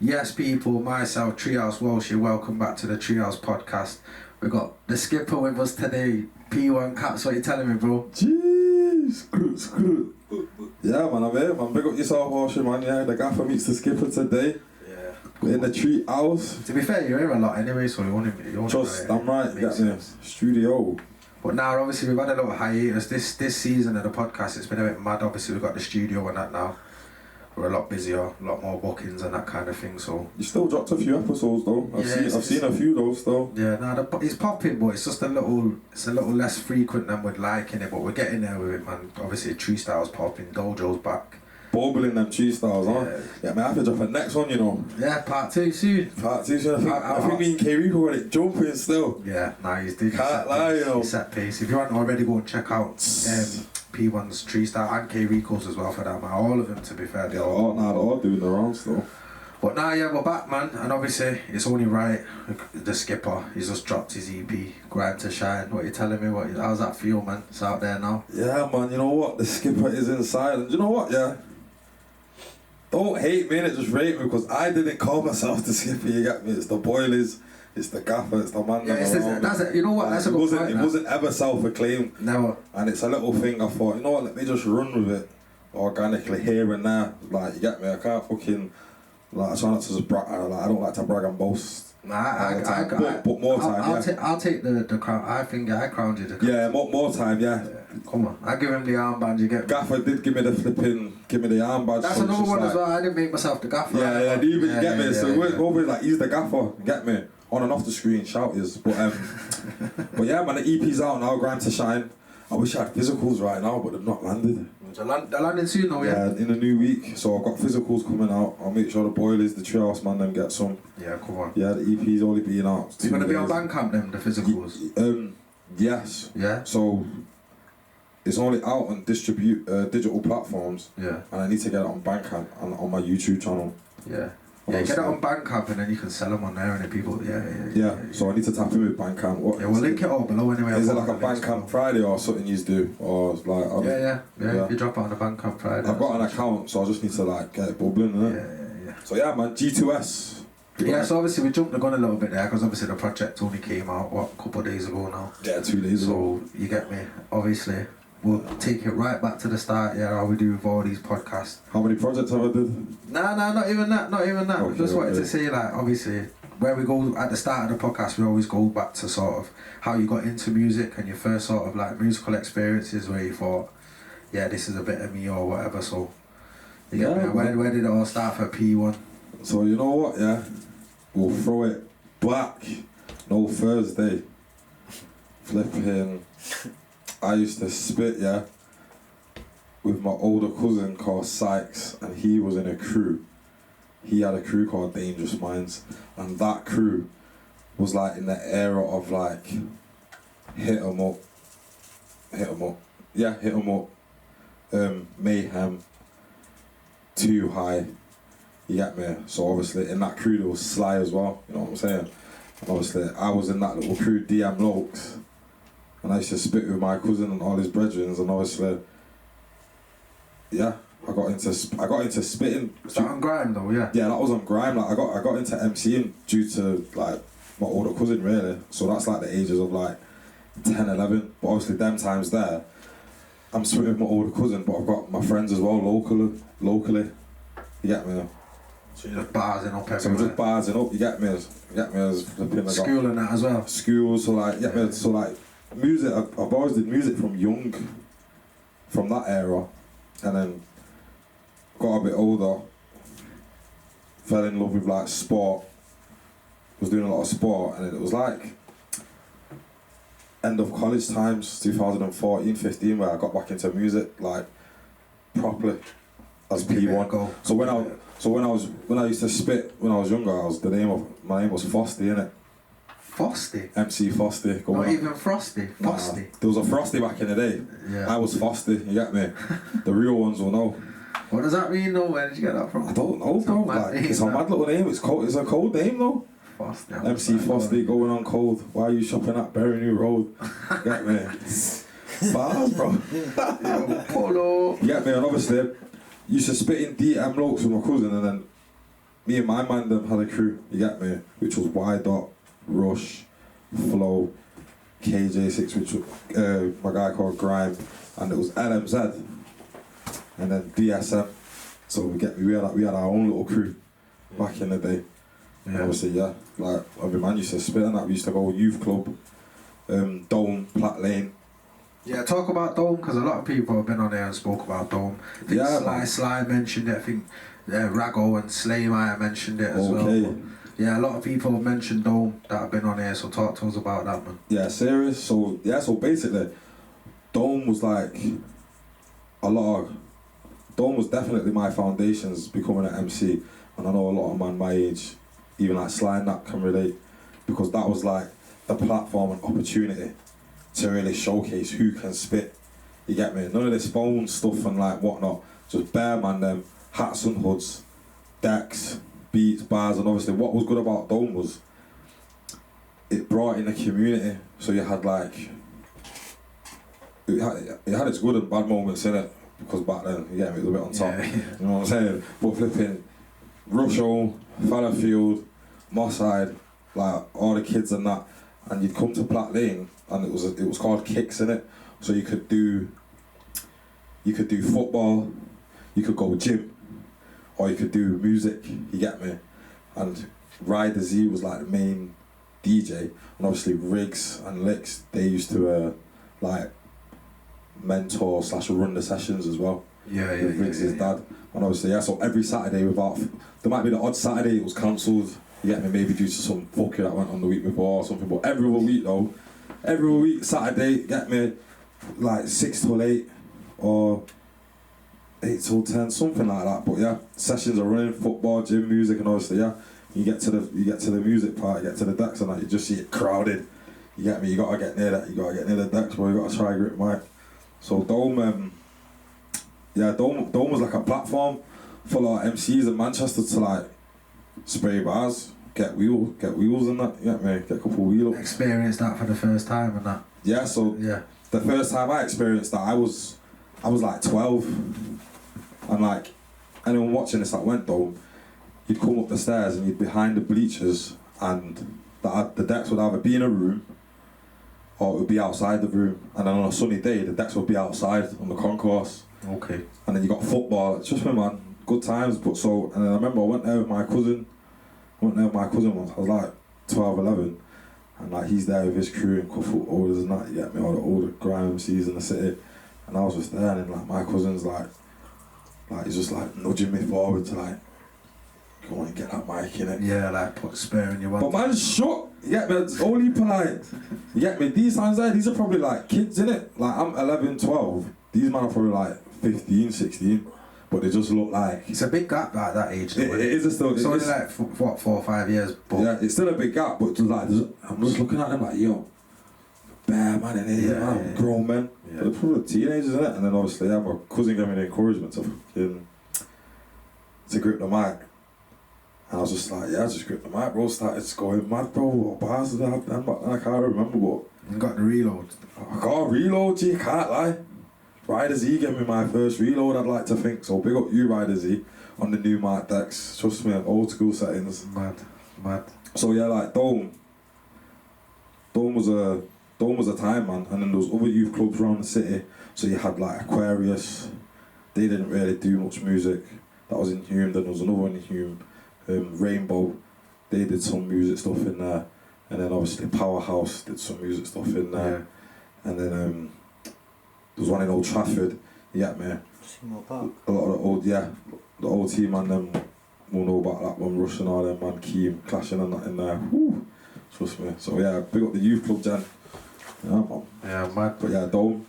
Yes, people, myself, Treehouse Welsh, welcome back to the Treehouse podcast. We got the Skipper with us today. P1CAPS, what you telling me, bro? Jeez, screw. Yeah, man, I'm here, man. Big up yourself, Welsh, man. Yeah, the Gaffa meets the Skipper today. Yeah. We're in the Treehouse. To be fair, you're here a lot anyway, so you want him. Trust, I'm right, you get me. Studio. But now, obviously, we've had a little hiatus. This season of the podcast, it's been a bit mad. Obviously, we've got the studio and that now. We're a lot busier, a lot more bookings and that kind of thing. So you still dropped a few episodes though. I've seen a few though still. Yeah, it's popping, but it's just a little less frequent than we'd like in it. But we're getting there with it, man. Obviously, Tree Style's popping, Dojo's back. Bubbling them Tree Styles, huh? Yeah, man, I have to drop a next one, you know. Yeah, part 2 soon. Part 2 soon. I think me and K.I.M.E were it jumping still. Yeah, he's doing Can't lie, you know. Set piece. If you haven't already, go and check out P1's Tree Style and K.I.M.E as well for that, man. All of them, to be fair. They're all doing the rounds still. But now, yeah, we're back, man. And obviously, it's only right. The Skipper, he's just dropped his EP, Grime to Shine. What you telling me? How's that feel, man? It's out there now. Yeah, man. You know what? The Skipper is inside. And you know what, yeah? Don't hate me, just rate me, because I didn't call myself the Skipper, you get me? It's the Boilies, it's the Gaffa, it's the man. Yeah, you know what? That's a good point. It wasn't ever self-acclaimed. Never. And it's a little thing I thought, you know what, let me just run with it organically here and there. Like, you get me? I can't fucking, like, I try not to just brag, I don't like to brag and boast. But more time, I'll take the crown. I think I crowned you the crown. Yeah, more time, yeah. Come on, I give him the armband, you get me? Gaffa did give me the armband. That's another one as well. I didn't make myself the Gaffa. Yeah, you get me? So we're over like, he's the Gaffa, get me? On and off the screen, shout is. But yeah, man, the EP's out now, Grime to Shine. I wish I had physicals right now, but they've not landed. They're landing soon though, yeah? Yeah, in a new week. So I've got physicals coming out. I'll make sure the Boilies, the Treehouse man, them get some. Yeah, come on. Yeah, the EP's only been out. You're going to be on Bandcamp then, the physicals? Yes. Yeah? So it's only out on digital platforms. Yeah. And I need to get it on Bandcamp and on my YouTube channel. Yeah. Yeah, get it on Bandcamp and then you can sell them on there and then people, yeah. So I need to tap in with Bandcamp. Yeah, we'll link it all below anyway. Is it like a Bandcamp Friday or something you do? Or like... Yeah. You drop it on a Bandcamp Friday. I've got an account, so I just need to like get it bubbling, innit? Yeah. So yeah, man, G2S. Yeah, so obviously we jumped the gun a little bit there because obviously the project only came out, a couple of days ago now? Yeah, 2 days ago. So, you get me? Obviously, we'll take it right back to the start, how we do with all these podcasts. How many projects have I did? Nah, not even that. Okay, Just wanted to say, like, obviously, where we go at the start of the podcast, we always go back to sort of how you got into music and your first sort of like musical experiences where you thought, yeah, this is a bit of me or whatever. So, you get me? Where did it all start for P1? So, you know what, yeah? We'll throw it back. No, Thursday. Flipping. I used to spit, yeah, with my older cousin called Sykes, and he was in a crew. He had a crew called Dangerous Minds, and that crew was like in the era of like hit 'em up, Mayhem, Too High, you get me? So obviously in that crew there was Sly as well, you know what I'm saying? And obviously I was in that little crew, DM Lokes, and I used to spit with my cousin and all his brethren, and obviously, yeah, I got into spitting. Was that on Grime though, yeah? Yeah, that was on Grime. Like I got into MCing due to like my older cousin really. So that's like the ages of like 10, 11. But obviously them times there, I'm spitting with my older cousin, but I've got my friends as well locally. You get me? So you're just barsing up everywhere. So I'm just barsing up, you get me? As flipping. School and that as well? School, so like, you get me? So like, music, I've always did music from young, from that era, and then got a bit older, fell in love with like sport, was doing a lot of sport, and it was like end of college times, 2014, 15, where I got back into music like properly as P1. So when I used to spit when I was younger, my name was Frosty, innit? Frosty? MC Frosty. Not even Frosty? Frosty? Nah, there was a Frosty back in the day. Yeah. I was Frosty, you get me? The real ones will know. What does that mean though? Where did you get that from? I don't know, bro. Like, it's a mad little name. It's a cold name though. Frosty. MC Frosty going on cold. Why are you shopping at Berry New Road? Get me? Bars, bro. Polo. You get me? And obviously, used to spit in DM Lokes with my cousin, and then me and my man them had a crew, you get me, which was Y Dot, Rush, Flow, KJ6, which was my guy called Grime, and it was LMZ, and then DSM. So we had our own little crew back in the day. And obviously, yeah, like every man used to spit and that. We used to go youth club, Dome, Platt Lane. Yeah, talk about Dome, because a lot of people have been on there and spoke about Dome. I think Sly mentioned it. I think Rago and Slay might have mentioned it as well. But yeah, a lot of people have mentioned Dome that have been on here, so talk to us about that, man. Yeah, serious. So basically, Dome was like Dome was definitely my foundations becoming an MC, and I know a lot of man my age, even like Sly and that, can relate, because that was like the platform and opportunity to really showcase who can spit. You get me? None of this phone stuff and like whatnot. Just bare man them, hats and hoods, decks, beats, bars, and obviously what was good about Dome was it brought in a community. So you had like it had its good and bad moments in it, because back then, you get me, it was a bit on top. Yeah. You know what I'm saying? But flipping Rusho, Fallowfield, Mosside, like all the kids and that, and you'd come to Platt Lane and it was called Kicks in it. So you could do football, you could go gym, or you could do music, you get me? And Ryder Z was like the main DJ, and obviously Riggs and Licks, they used to like mentor / run the sessions as well. Yeah. With Riggs' dad. And obviously, so every Saturday there might be the odd Saturday it was cancelled, you get me, maybe due to some fucker that went on the week before or something, but every week Saturday, get me, like 6 till 8 or 8 till 10, something like that. But yeah, sessions are running, football, gym, music, and obviously you get to the music part, you get to the decks and that, you just see it crowded. You get me, you gotta get near that, you gotta get near the decks, boy, you gotta try grip mic. So Dome was like a platform for like MCs in Manchester to like spray bars, get wheels and that, you get me, get a couple wheel ups. Experienced that for the first time and that. Yeah, so the first time I experienced that, I was like 12, and like anyone watching this that went Dome, you'd come up the stairs and you'd be behind the bleachers, and the decks would either be in a room or it would be outside the room, and then on a sunny day the decks would be outside on the concourse. Okay. And then you got football. It's just me, man, good times. But so, and then I remember I went there with my cousin once. I was like 12, 11, and like he's there with his crew and couple olders and that, you get me, all the older Grime MCs in the city, and I was just there, and then like my cousin's like he's just like nudging me forward to like go on and get that mic in it. Yeah, like put a spare in your one. But man's shut. You get me? It's only polite. You get me? These times there, these are probably like kids in it. Like I'm 11, 12. These men are probably like 15, 16. But they just look like... It's a big gap at that age, though. It is still... It's only like, 4 or 5 years, but... Yeah, it's still a big gap, but just like, I'm just looking at them like, yo, bare man in here, man, grown men. Yeah. But they're probably teenagers, innit? And then obviously, my cousin gave me the encouragement to grip the mic. And I was just like, I just gripped the mic, bro, started going mad, bro, what bars did I have then? But I can't remember, but... You got the reload. I got a reload, G, can't lie. Ryder Z gave me my first reload, I'd like to think. So big up you, Ryder Z, on the new mic decks. Trust me, old school settings. Mad. So yeah, like Dome was a time, man. And then there was other youth clubs around the city. So you had like Aquarius. They didn't really do much music. That was in Hume. Then there was another one in Hume, Rainbow. They did some music stuff in there. And then obviously Powerhouse did some music stuff in there. Yeah. And then there was one in Old Trafford, you get me? Seymour Park. A lot of the old team and them will know about that one, Rush and all them, man, K.I.M.E clashing and that in there. Woo! Trust me. So yeah, big up the youth club, Jan. Yeah, man. Yeah, mad. But yeah, Dome.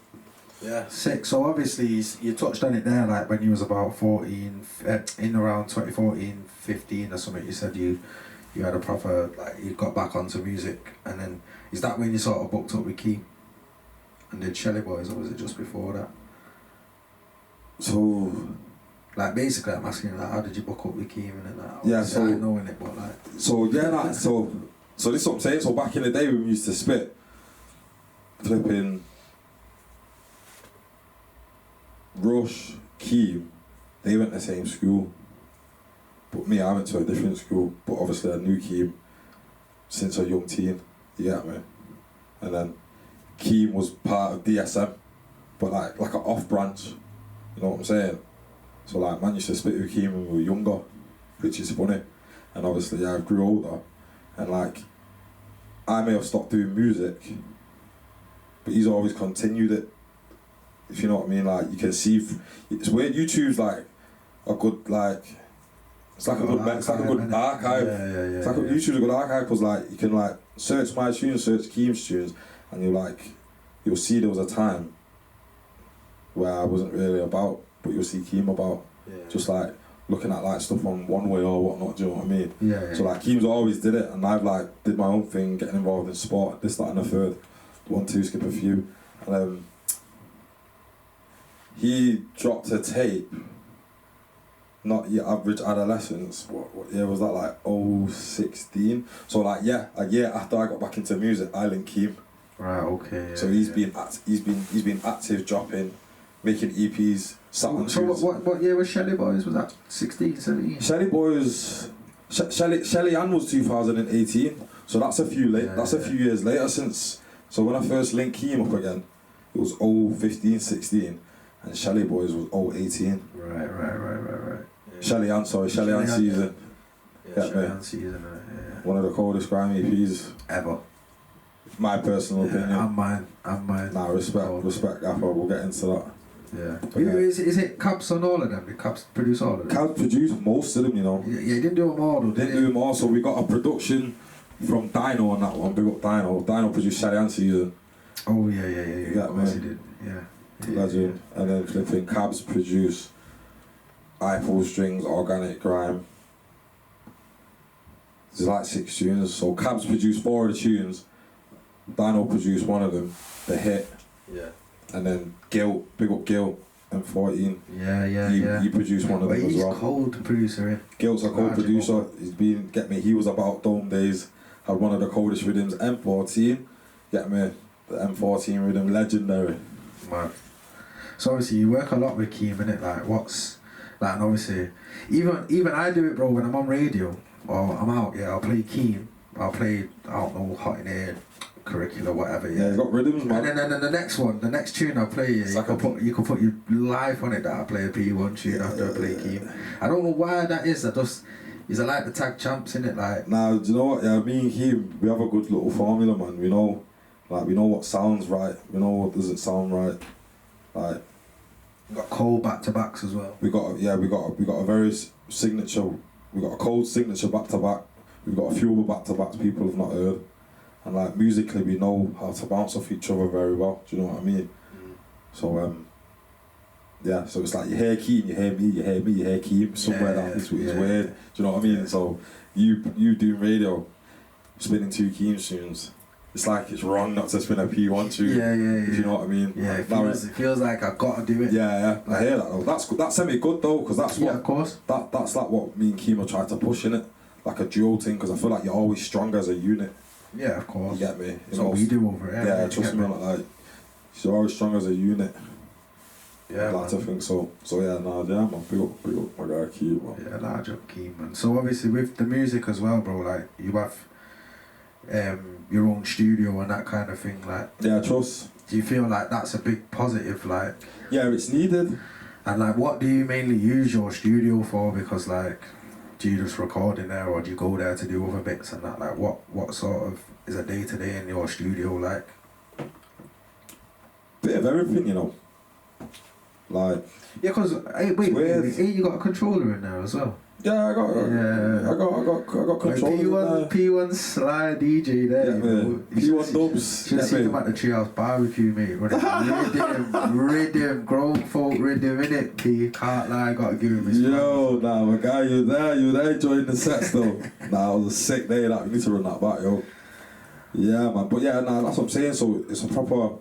Yeah, sick. So obviously you touched on it there, like when you was about 14, in around 2014, 15 or something, you said you had a proper, like, you got back onto music, and then, is that when you sort of booked up with K.I.M.E and did Shelly Boys, or was it just before that? So, like, basically I'm asking, like, how did you book up with K.I.M.E and that? Yeah, so... I know in it, but like... So, yeah, like, so this is what I'm saying, so back in the day when we used to spit, flipping Rush, K.I.M E, they went to the same school. But me, I went to a different school, but obviously I knew K.I.M.E since a young teen, you get me? And then K.I.M E was part of DSM, but like an off branch, you know what I'm saying? So like man used to spit with K.I.M E when we were younger, which is funny. And obviously I grew older, and like I may have stopped doing music, but he's always continued it, if you know what I mean. Like you can see, it's weird, YouTube's like a good like, it's like a good archive. It's like YouTube's a good archive because like you can like search my tunes, search K.I.M.E's tunes, and you'll see there was a time where I wasn't really about, but you'll see K.I.M.E about. Just like looking at like stuff on One Way or whatnot, do you know what I mean? So like K.I.M.E's always did it, and I've like did my own thing, getting involved in sport, this, that and the third. 1, 2, skip a few. And he dropped a tape, not your average adolescence. What year was that? Like 16. So like a year after I got back into music, I linked K.I.M.E. Right. Okay. So he's been active, dropping, making EPs. So what year was Shelly Boys? Was that 16, 17? Shelly Boys, Shelly Ann was 2018. So that's a few few years later since. So when I first linked K.I.M.E up again, it was 15, 16, and Shelly Boys was 18. Right. Yeah. Shelly Ann season. Yeah, Shelly Ann season. Yeah. One of the coldest grime EPs ever. My personal opinion. I'm mine. Nah, respect Gaffa. We'll get into that. Yeah. Is it Caps on all of them? Did Caps produce all of them? Caps produced most of them, you know. Yeah, he didn't do them all though, Didn't do them all, so we got a production from Dino on that one. Big up Dino. Dino produced Shelly Ann season. Oh yeah. Of course he did. Yeah. Legend. And then flipping Cabs produced I Pull Strings, Organic Grime. There's like 6 tunes. So Cabs produced 4 of the tunes. Dino produced one of them, The Hit. Yeah. And then Guilt, big up Guilt, M14. Yeah. He produced one of them as well. He's cold producer, yeah. Guilt's a cold producer. He was about Dome Days, had one of the coldest rhythms, M14. Get me, the M14 rhythm, legendary. Man. So obviously you work a lot with K.I.M.E, innit? Like and obviously, even I do it, bro, when I'm on radio, or I'm out, I'll play K.I.M.E, I'll play, I don't know, Hot in Air, Curricula, whatever, Yeah, he's got rhythms, man. And then the next tune I play, you can put your life on it that I play a P1 tune after I play K.I.M.E. I don't know why that is. Is like the tag champs, innit? Like. Nah, do you know what? Yeah, me and K.I.M.E, we have a good little formula, man. We know what sounds right. We know what doesn't sound right. Like. We got cold back to backs as well. We got a very signature. We got a cold signature back to back. We've got a few other back to backs people have not heard. And like musically, we know how to bounce off each other very well. Do you know what I mean? So so it's like you hear K.I.M.E, you hear me, you hear me, you hear K.I.M.E. Somewhere that is weird. Do you know what I mean? Yeah. So you do radio, spinning 2 K.I.M.E tunes. It's like it's wrong not to spin a P1 tune. Yeah. Do you know what I mean? Yeah, it feels like I gotta do it. Yeah. I hear that though. That's good. That's semi-good though, because that's what. Yeah, of course. That's like what me and K.I.M.E try to push in it, like a duo thing, because I feel like you're always stronger as a unit. Yeah, of course. You get me? So we do over here. Yeah, trust me, like you're always strong as a unit. Yeah, I'd like to think so. So yeah, man, big up my guy K.I.M.E. Yeah, large up K.I.M.E, man. So obviously with the music as well, bro, like you have your own studio and that kind of thing, like. Yeah, trust. Do you feel like that's a big positive, like? Yeah, it's needed. And like, what do you mainly use your studio for? Because like, do you just record in there, or do you go there to do other bits and that? Like, what sort of is a day to day in your studio like? Bit of everything, you know. Like. Yeah, cause wait, you got a controller in there as well. Yeah, I got controllers. P1 Sly DJ there. Yeah, P1 dubs. Should have seen him at the Treehouse barbecue, mate. Rhythm, grown folk rhythm, innit? P, can't lie, gotta give him his Yo, nah, my guy, you there enjoying the sets though. Nah, it was a sick day, that. We need to run that back, yo. Yeah, man. But yeah, nah, that's what I'm saying. So it's a proper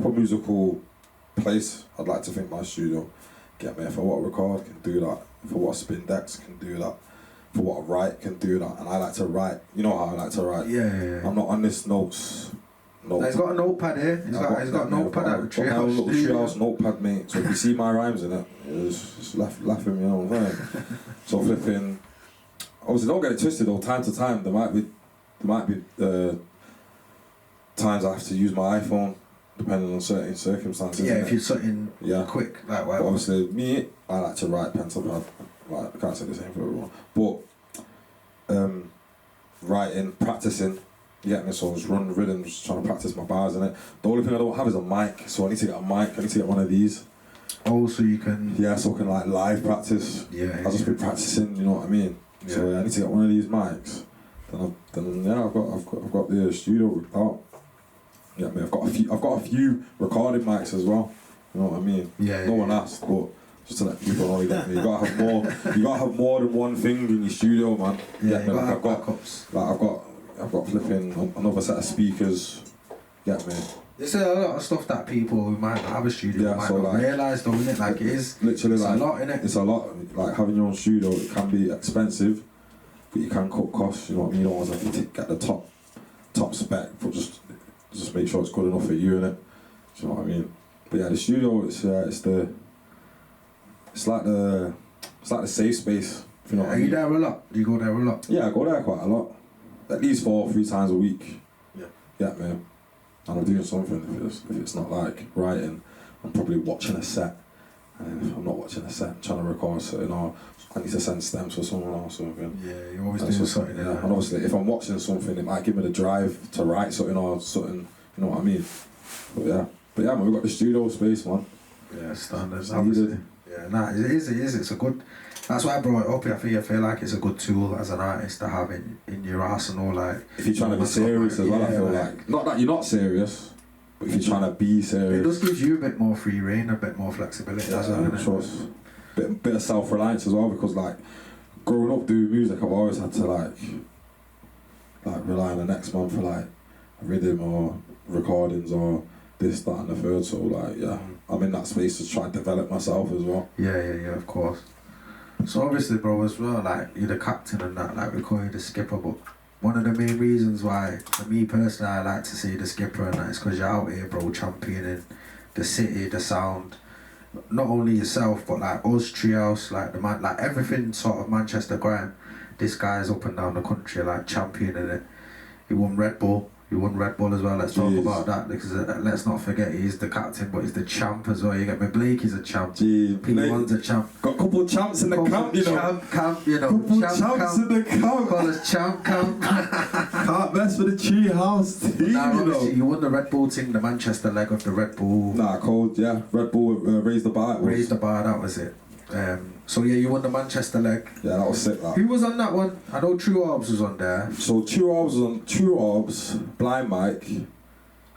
musical place. I'd like to think my studio. Get me, if I want to record, can do that. If I want to spin decks, can do that. If I want to write, can do that. And I like to write. You know how I like to write. Yeah. I'm not on this notes. He's got a notepad here. He's got a notepad at the Treehouse. Little Treehouse notepad, mate. So if you see my rhymes in it, just laugh at me, you know what I'm saying? So flipping, obviously don't get it twisted though. Time to time, there might be times I have to use my iPhone, depending on certain circumstances. Yeah, if you're something quick, like whatever. But obviously, me, I like to write pen to pad. Like, I can't say the same for everyone. But writing, practicing, you get me? So I was running rhythms, trying to practice my bars in it. The only thing I don't have is a mic, so I need to get a mic. I need to get one of these. Oh, so you can... Yeah, so I can like live practice. Yeah. I'll just be practicing, you know what I mean? Yeah. So I need to get one of these mics. Then I've got the studio ripped out. Yeah, I mean, I've got a few recording mics as well. You know what I mean? Yeah. No one asked, but just to let people know, you get me. You gotta have more. You gotta have more than one thing in your studio, man. Yeah, you like, gotta have backups. Like I've got flipping another set of speakers. Get me? There's a lot of stuff that people who might not have a studio might not realise, though, innit? Like, it is literally it's like a lot, innit? It's a lot. Like having your own studio, it can be expensive, but you can cut costs. You know what I mean? You don't always have to get the top spec, but just make sure it's good enough for you, innit? Do you know what I mean? But yeah, the studio, it's like the safe space. If you know what I mean? Are you there a lot? Do you go there a lot? Yeah, I go there quite a lot. At least 4 or 3 times a week. Yeah. Yeah, man. And I'm doing something. If it's not like writing, I'm probably watching a set. And if I'm not watching a set, I'm trying to record something, or I need to send stems for someone or something. Yeah, you're always doing something. Yeah. And obviously, if I'm watching something, it might give me the drive to write something or something. You know what I mean? But yeah, man, we've got the studio space, man. Yeah, standards. Obviously. Yeah, nah, it is. It's a good. That's why I brought it up. I feel like it's a good tool as an artist to have in your arsenal. Like, if you're trying to be serious as well, I feel like not that you're not serious, but if you're trying to be serious, it just gives you a bit more free reign, a bit more flexibility. Yeah, as well, trust, bit of self-reliance as well, because like growing up doing music, I've always had to like rely on the next man for like rhythm or recordings or this, that, and the third. So like, yeah, I'm in that space to try and develop myself as well. Yeah, of course. So obviously, bro, as well, like, you're the captain and that, like, we call you the skipper, but one of the main reasons why, for me personally, I like to see the skipper and that is because you're out here, bro, championing the city, the sound, not only yourself, but like us, Treehouse, like the man, like everything sort of Manchester grime. This guy's up and down the country, like, championing it. He won Red Bull. You won Red Bull as well. Let's talk about that, because let's not forget he's the captain, but he's the champ as well. You get me? Blake is a champ. P1's a champ. Got a couple of champs in the camp, you know. Camp, you know. Couple champs in the camp. Call us champ camp. Can't mess with the Treehouse team, Nah, obviously you won the Red Bull thing, the Manchester leg of the Red Bull. Nah, cold. Yeah, Red Bull raised the bar. Raised the bar. That was it. So yeah, you won the Manchester leg. Yeah, that was sick. That. Who was on that one? I know True Orbs was on there. So True Orbs, Blind Mike.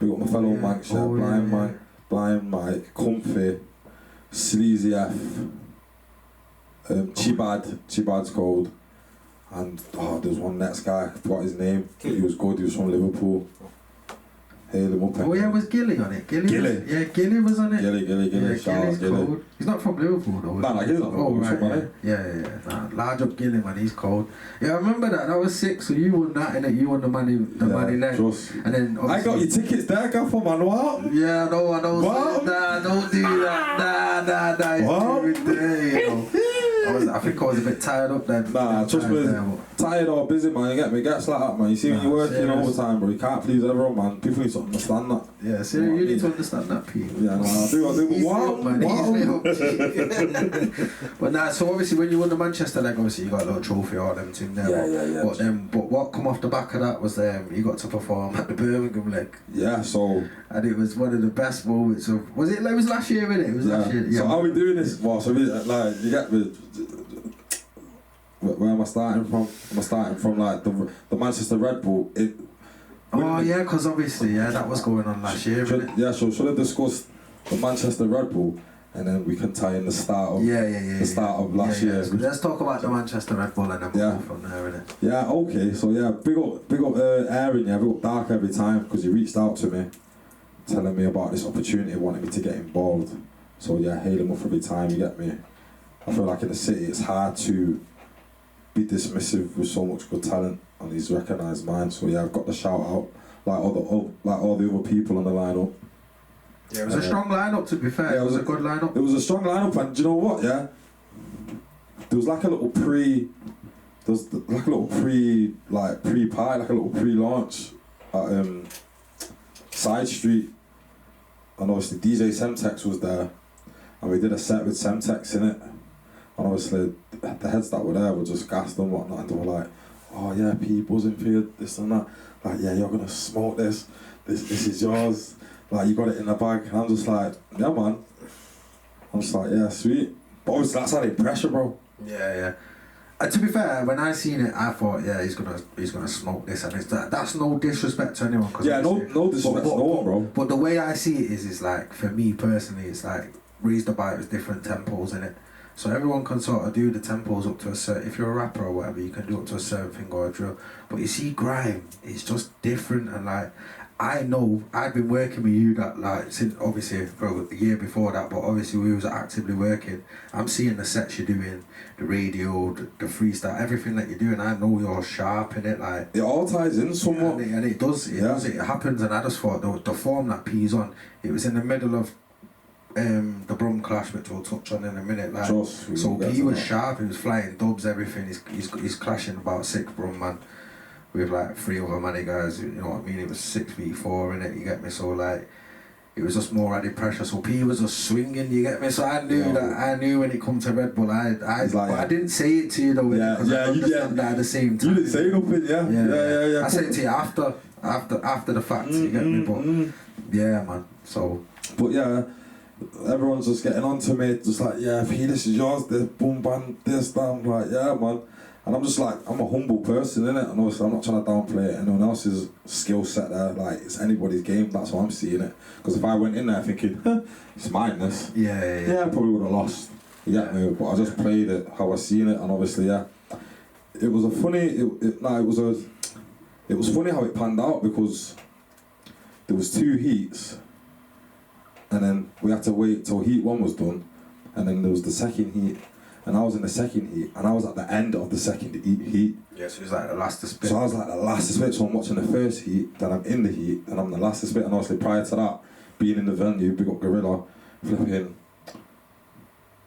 We got my fellow Manx, Blind Mike, Comfy, Sleazy F, Chibad's called, and there's one next guy. I forgot his name. He was good. He was from Liverpool. Hail him up. Oh yeah, was Gilly on it? Gilly? Yeah, Gilly was on it. Gilly. Yeah, Shout out Gilly. Cold. He's not from Liverpool though. Nah, Gilly's not from Liverpool. Right, yeah. Nah, large up Gilly, man, he's cold. Yeah, I remember that. That was sick. So you won that, innit? You won the money leg. And then I got your tickets there, Gaffa, man. What? Yeah, I know. What? Nah, don't do that. Nah. What? It's day, you know. I think I was a bit tired up then. Nah, trust me, tired or busy, man. You get me? Gets like that, man. You see, when you're working overtime, bro, you can't please everyone, man. People need to understand that. Yeah, seriously, you need to understand that, P. Yeah, no, I do, but wow. But nah, so obviously when you won the Manchester leg, obviously you got a little trophy or them thing there. Yeah. But what come off the back of that was you got to perform at the Birmingham leg. Yeah, so. And it was one of the best moments of. It was last year, innit? It was last year. Yeah. So how are we doing this? Well, so like you get me. Where am I starting from? I'm starting from like the Manchester Red Bull. Because obviously, that was going on last year, innit? Yeah, so should I discuss the Manchester Red Bull and then we can tie in the start of the start of last year. Let's talk about the Manchester Red Bull and then we'll go from there, innit? Yeah, okay. So yeah, big up Aaron, big up Dark every time, because he reached out to me, telling me about this opportunity, wanting me to get involved. So yeah, hail him up every time, you get me? I feel like in the city it's hard to be dismissive with so much good talent, and he's recognised mine. So yeah, I've got the shout out like all the other people on the lineup. Yeah, it was a strong lineup, to be fair. It was a good lineup. It was a strong lineup, and do you know what? Yeah, there was like a little there's like a little pre-party, like a little pre-launch at Side Street, and obviously DJ Semtex was there, and we did a set with Semtex in it, and obviously the heads that were there were just gassed and whatnot, and they were like, oh yeah, P buzzing for you, this and that, like yeah, you're gonna smoke this is yours, like you got it in the bag, and I'm just like, yeah man, I'm just like, yeah, sweet, but obviously that's added pressure, bro. Yeah. To be fair, when I seen it, I thought, yeah, he's gonna smoke this, and that's no disrespect to anyone. Yeah, no disrespect to no one, bro. But the way I see it is like, for me personally, it's like Raise the Bar with different tempos in it, so everyone can sort of do the tempos up to a certain. If you're a rapper or whatever, you can do up to a certain thing or a drill. But you see, Grime, it's just different, and like, I know I've been working with you that like since obviously for a year before that, but obviously we was actively working. I'm seeing the sets you're doing, the radio, the freestyle, everything that you're doing. I know you're sharp in it, like it all ties in somewhat, and it does. It happens. And I just thought the form that P's on, it was in the middle of the Brum clash, which we'll touch on in a minute. Like, so P was sharp. He was flying dubs, everything. He's clashing about 6 Brum man with like 3 other money guys, you know what I mean? It was 6v4 in it, you get me? So like, it was just more added pressure. So P was just swinging, you get me? So I knew when it come to Red Bull, but I didn't say it to you though, because I understand that at the same time. You didn't say nothing, yeah. I said it to you after the fact, you get me? But yeah, man. So. But yeah, everyone's just getting on to me, just like, yeah, P, this is yours, this boom bang, this, that. I'm like, yeah, man. And I'm just like, I'm a humble person, innit? And obviously I'm not trying to downplay anyone else's skill set there. Like, it's anybody's game, that's how I'm seeing it. Because if I went in there thinking, it's mine, this. Yeah, I probably would have lost. You get me? But I just played it how I seen it, and obviously, yeah. It was it was funny how it panned out, because there was 2 heats, and then we had to wait till heat 1 was done, and then there was the second heat. And I was in the second heat, and I was at the end of the second heat. Yeah, so it was like the last to spit. So I was like the last to spit, so I'm watching the first heat, then I'm in the heat, then I'm the last to spit, and obviously prior to that, being in the venue, big up Gorilla, flipping,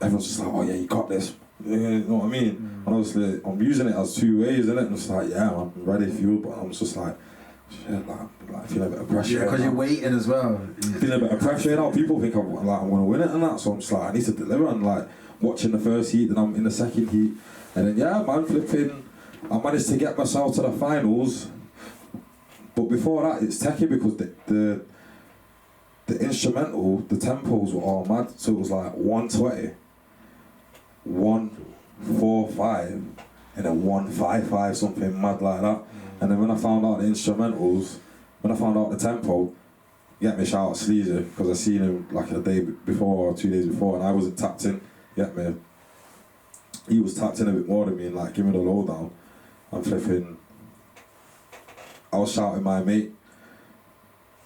everyone's just like, oh yeah, you got this, you know what I mean? And obviously, I'm using it as 2 ways, innit? And it's like, yeah, I'm ready, fueled, but I'm just like, shit, like feeling a bit of pressure. Yeah, because you're waiting as well. Feeling a bit of pressure, you know, people think I'm going to win it and that, so I'm just like, I need to deliver, and like, watching the first heat, then I'm in the second heat, and then yeah, man, flipping, I managed to get myself to the finals. But before that, it's techie, because the instrumental, the tempos were all mad. So it was like 120, 145, and then 155, something mad like that. And then when I found out the instrumentals, when I found out the tempo, get me, shout out Sleazy, because I seen him like a day before or 2 days before, and I wasn't tapped in. Yeah, man. He was tapped in a bit more than me and like give me the lowdown. I'm flipping. I was shouting my mate.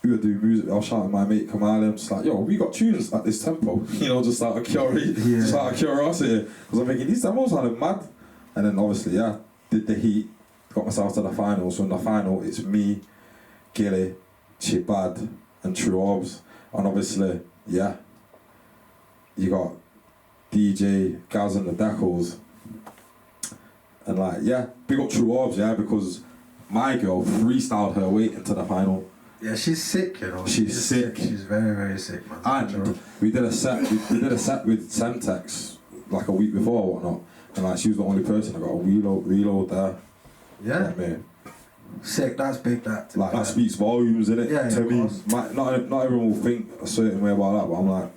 We were doing music. I was shouting my mate Kamali. I'm just like, yo, we got tunes at this tempo. You know, just out of curiosity. Because I'm thinking these tempos sounded mad. And then obviously, yeah, did the heat. Got myself to the final. So in the final, it's me, Gilly, Chibad, and True Orbs. And obviously, yeah, you got DJ, Gaz and the Decals. And like, yeah, big up True Orbs, yeah, because my girl freestyled her way into the final. Yeah, she's sick, you know. She's sick. She's very, very sick, man. And we did a set with Semtex like a week before or whatnot. And like, she was the only person that got a reload there. Yeah. Like, man. Sick, that's big, that. Like, that speaks volumes, innit? Yeah, to me. Not everyone will think a certain way about that, but I'm like,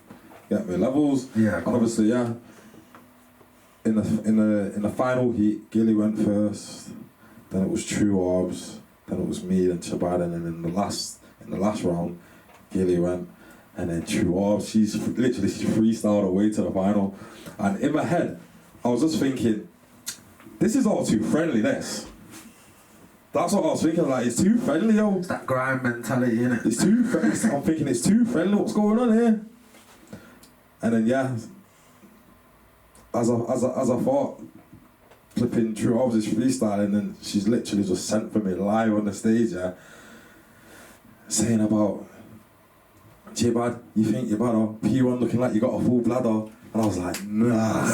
get me levels. Yeah. And obviously, yeah. In the final heat, Gilly went first. Then it was True Orbs. Then it was me and Chabad, and then in the last round, Gilly went, and then True Orbs. She freestyled her way to the final. And in my head, I was just thinking, this is all too friendly. This. That's what I was thinking. Like, it's too friendly, yo. It's that Grime mentality, innit? It's too friendly. I'm thinking it's too friendly. What's going on here? And then yeah, as I thought, flipping True Orbs is freestyling, and she's literally just sent for me live on the stage, yeah, saying about, J-Bad, you think you're better? P1 looking like you got a full bladder. And I was like, nah.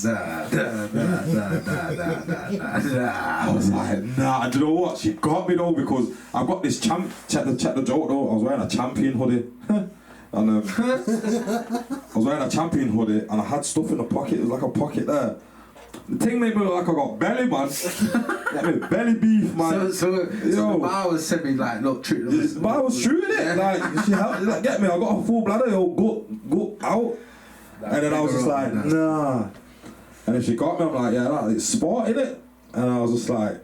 I was like, nah, do you know what? She got me though, because I got this check the joke though, I was wearing a champion hoodie. And I was wearing a champion hoodie and I had stuff in the pocket, it was like a pocket there. The thing made me look like I got belly, man. Get me, belly beef, man. So the bar was sent me like, look, treat them. The bar was true, innit? Like, she helped, like, get me, I got a full bladder, yo, go out. And then I was just like, nah. And then she got me, I'm like, yeah, like, it's sport, innit? And I was just like,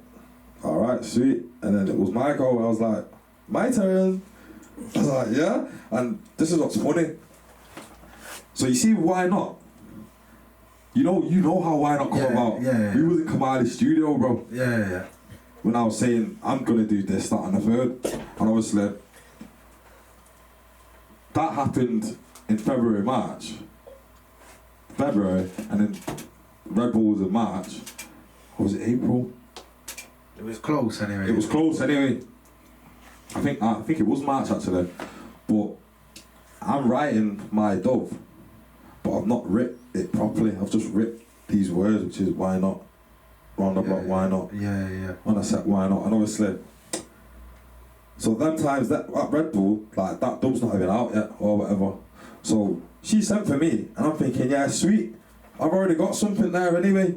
alright, sweet. And then it was my goal, and I was like, my turn. I was like, yeah. And this is what's funny. So you see, why not? You know how why not come about. Yeah. We was in Kamali's studio, bro. Yeah. When I was saying I'm gonna do this, that, and the third, and obviously that happened in February, and then Red Bull was in March. Or was it April? It was close anyway. It was close anyway. I think it was March actually, but I'm writing my Dove, but I've not written it properly. I've just written these words, which is why not, round the block, why not. Yeah. When I said why not, and obviously, so them times that at Red Bull, like that Dove's not even out yet or whatever. So she sent for me, and I'm thinking, yeah, sweet. I've already got something there anyway.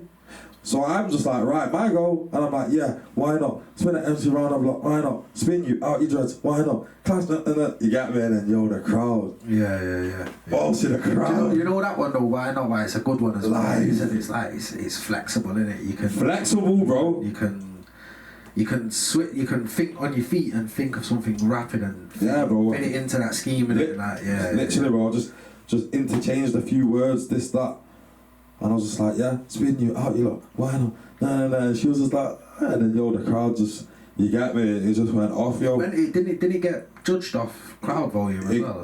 So I'm just like, right, my goal, and I'm like, yeah, why not? Spin an MC round the block, why not? Spin you out your dreads, why not? Class, you get me, and then yo, the crowd. Yeah. Oh, see the crowd. You know that one though, why not? Why it's a good one as well. It's like it's flexible, isn't it? You can flexible, bro. You can switch. You can think on your feet and think of something rapid and fit it into that scheme, and literally, bro. Just interchanged a few words, this that. And I was just like, yeah, spin you out, you lot, why not? No. And she was just like, and then yo, the crowd just, you get me, it just went off, yo. Didn't it get judged off crowd volume as well?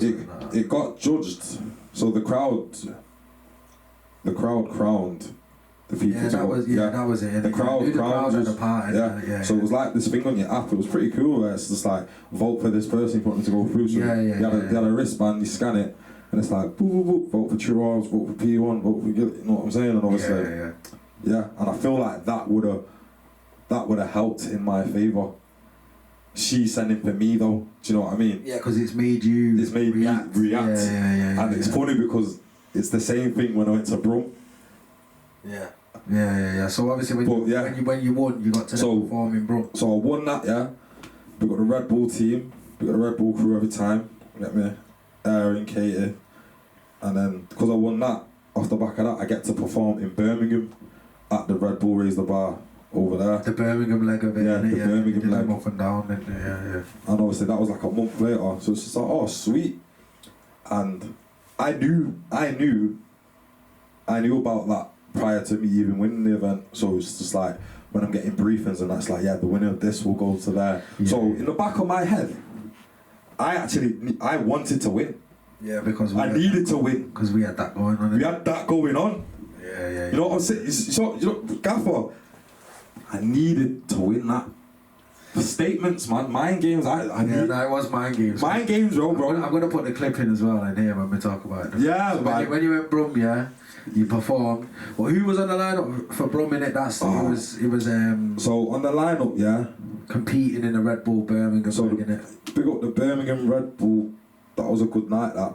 It got judged, so the crowd crowned the people. Yeah, that was it. The crowd crowned at the party. Yeah. So it was like this thing on your app, it was pretty cool, where it's just like, vote for this person, you want them to go through. So you had a wristband, you scan it, and it's like, boop, boop, boop, vote for Treehouse, vote for P1, vote for, you know what I'm saying? And obviously, yeah, and I feel like that would have helped in my favour. She sending for me though, do you know what I mean? Yeah, because it's made you react. Me react. And it's funny because it's the same thing when I went to Brum. Yeah. So obviously when you won, you got to perform in Brum. So I won that, yeah. We got the Red Bull team, we got the Red Bull crew every time, you get me? In Katie, and then because I won that, off the back of that I get to perform in Birmingham at the Red Bull Raise the Bar over there. The Birmingham leg of it, Birmingham leg. Up and down, and obviously that was like a month later, so it's just like, oh sweet. And I knew about that prior to me even winning the event, so it's just like when I'm getting briefings and that's like, yeah, the winner of this will go to there. So in the back of my head, I wanted to win. Yeah, because I needed to win. Because we had that going on. We had that going on. Yeah. You know what I'm saying? So, Gaffa, I needed to win that. The statements, man, mind games. No, it was mind games. Mind games, bro. I'm gonna put the clip in as well in here when we talk about it. Yeah, so man. When you went Brum, you performed. Well, who was on the lineup for Brum in it? It was. So on the lineup, competing in the Red Bull Birmingham. So big up the Birmingham Red Bull. That was a good night. That.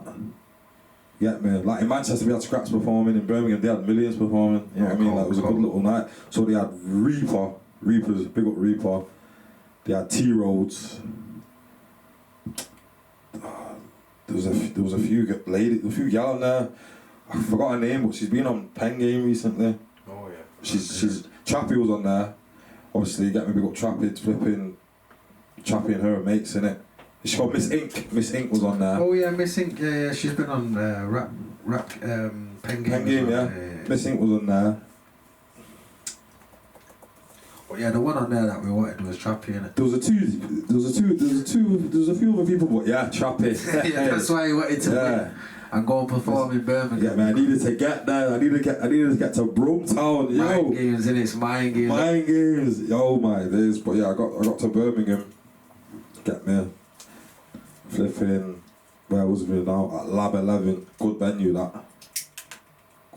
Get me? Like in Manchester, we had Scraps performing. In Birmingham, they had Millions performing. You know what I mean? Like, it was a good little night. So they had Reapers, big up Reaper. They had T-Roads. There was a few gal on there. I forgot her name, but she's been on Pen Game recently. Oh yeah. She's Trappy was on there. Obviously, get me, big up Trappy, flipping Trappy and her mates in it. She's called Miss Ink. Miss Ink was on there. Oh yeah, Miss Ink. Yeah. She's been on rap Pen Game. Pen Game, yeah. Miss Ink was on there. Well, yeah, the one on there that we wanted was Trappy, innit? There was a few other people, but yeah, Trappy. Yeah, that's why he wanted to win and go and perform in Birmingham. Yeah, man, I needed to get there. I needed to get to Brumtown, yo. Mind games, innit? Mind games. Mind games, yo, my days. But yeah, I got to Birmingham. Get me. Flipping. Where was we now? At Lab 11. Good venue, that.